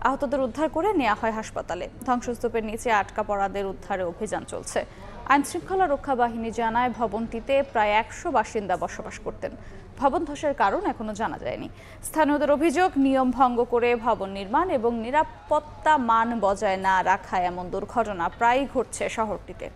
আহতদের উদ্ধার করে নেওয়া হয় হাসপাতালে। ধ্বংসস্তূপের নিচে আটকা পড়াদের উদ্ধারে অভিযান চলছে। আইনশৃঙ্খলা রক্ষা বাহিনী জানায়, ভবনটিতে প্রায় ১০০ বাসিন্দা বসবাস করতেন। ভবন ধসের কারণ এখনো জানা যায়নি। স্থানীয়দের অভিযোগ, নিয়ম ভঙ্গ করে ভবন নির্মাণ এবং নিরাপত্তা মান বজায় না রাখা এমন দুর্ঘটনা প্রায়ই ঘটছে শহরটিতে।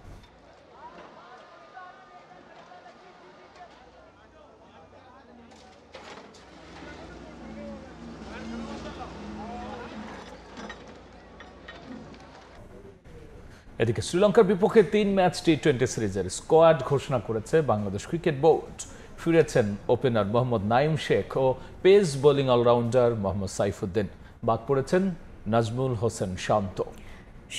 এদিকে শ্রীলঙ্কার বিপক্ষে ৩ ম্যাচ টি-20 সিরিজের স্কোয়াড ঘোষণা করেছে বাংলাদেশ ক্রিকেট বোর্ড। ফিরেছেন ওপেনার মোহাম্মদ নাইম শেখ ও pace bowling allrounder Mohammad Saifuddin. বাদ পড়েছেন নাজমুল হোসেন শান্ত।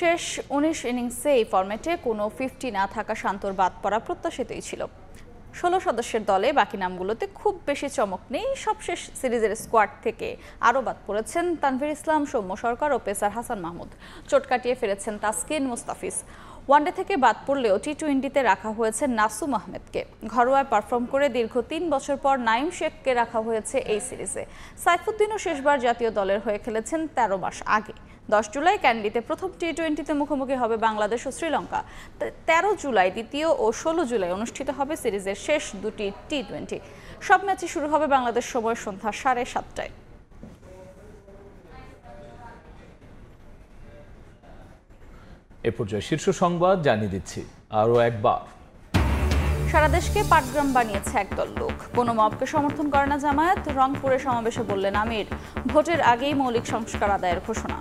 শেষ ১৯ ইনিংসে এই ফরম্যাটে কোনো 50 না থাকা শান্তর বাদ পড়া প্রত্যাশিতই ছিল। ১৬ সদস্যের দলে বাকি নামগুলোতে খুব বেশি চমক নেই। সবশেষ সিরিজের স্কোয়াড থেকে আরও বাদ পড়েছেন তানভীর ইসলাম, সৌম্য সরকার ও পেসার হাসান মাহমুদ। চোট কাটিয়ে ফিরেছেন তাসকিন, মুস্তাফিজ। ওয়ানডে থেকে বাদ পড়লেও টি-20তে রাখা হয়েছে নাসুম আহমেদকে। ঘরোয়ায় পারফর্ম করে দীর্ঘ ৩ বছর পর নাইম শেখকে রাখা হয়েছে এই সিরিজে। সাইফুদ্দিনও শেষবার জাতীয় দলের হয়ে খেলেছেন ১৩ মাস আগে। ১০ জুলাই ক্যান্ডিতে প্রথম টি-20তে মুখোমুখি হবে বাংলাদেশ ও শ্রীলঙ্কা। ১৩ জুলাই দ্বিতীয় ও ১৬ জুলাই অনুষ্ঠিত হবে সিরিজের শেষ দুটি টি-20। সব ম্যাচই শুরু হবে বাংলাদেশ সময় সন্ধ্যা ৭:৩০টায়। এ পর্যায়ে শীর্ষ সংবাদ জানিয়ে দিচ্ছি আরও একবার। সারা দেশকে পাটগ্রাম বানিয়েছে একদল লোক। কোনো মবকে সমর্থন করে না জামায়াত। রংপুরে সমাবেশে বললেন আমির, ভোটের আগেই মৌলিক সংস্কার আদায়ের ঘোষণা।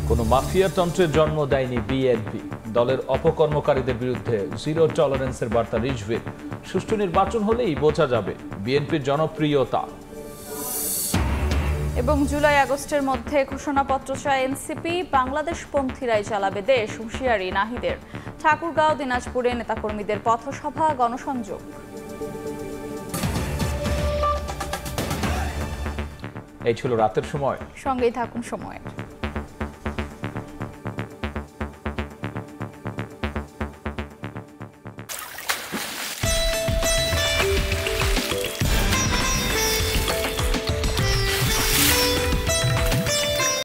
কোনো মাফিয়া তন্ত্রের জন্ম দেয়নি বিএনপি। দলের অপকর্মকারীদের বিরুদ্ধে জিরো টলারেন্সের বার্তা রিজভির। সুষ্ঠু নির্বাচন হলেই বোঝা যাবে বিএনপির জনপ্রিয়তা। এবং জুলাই আগস্টের মধ্যে ঘোষণাপত্র চায় এনসিপি। বাংলাদেশপন্থীরাই চালাবে দেশ, হুঁশিয়ারি নাহিদের। ঠাকুরগাঁও, দিনাজপুরে নেতাকর্মীদের পথসভা, গণসংযোগ। এই ছিল রাতের সময়। সঙ্গেই থাকুন সময়।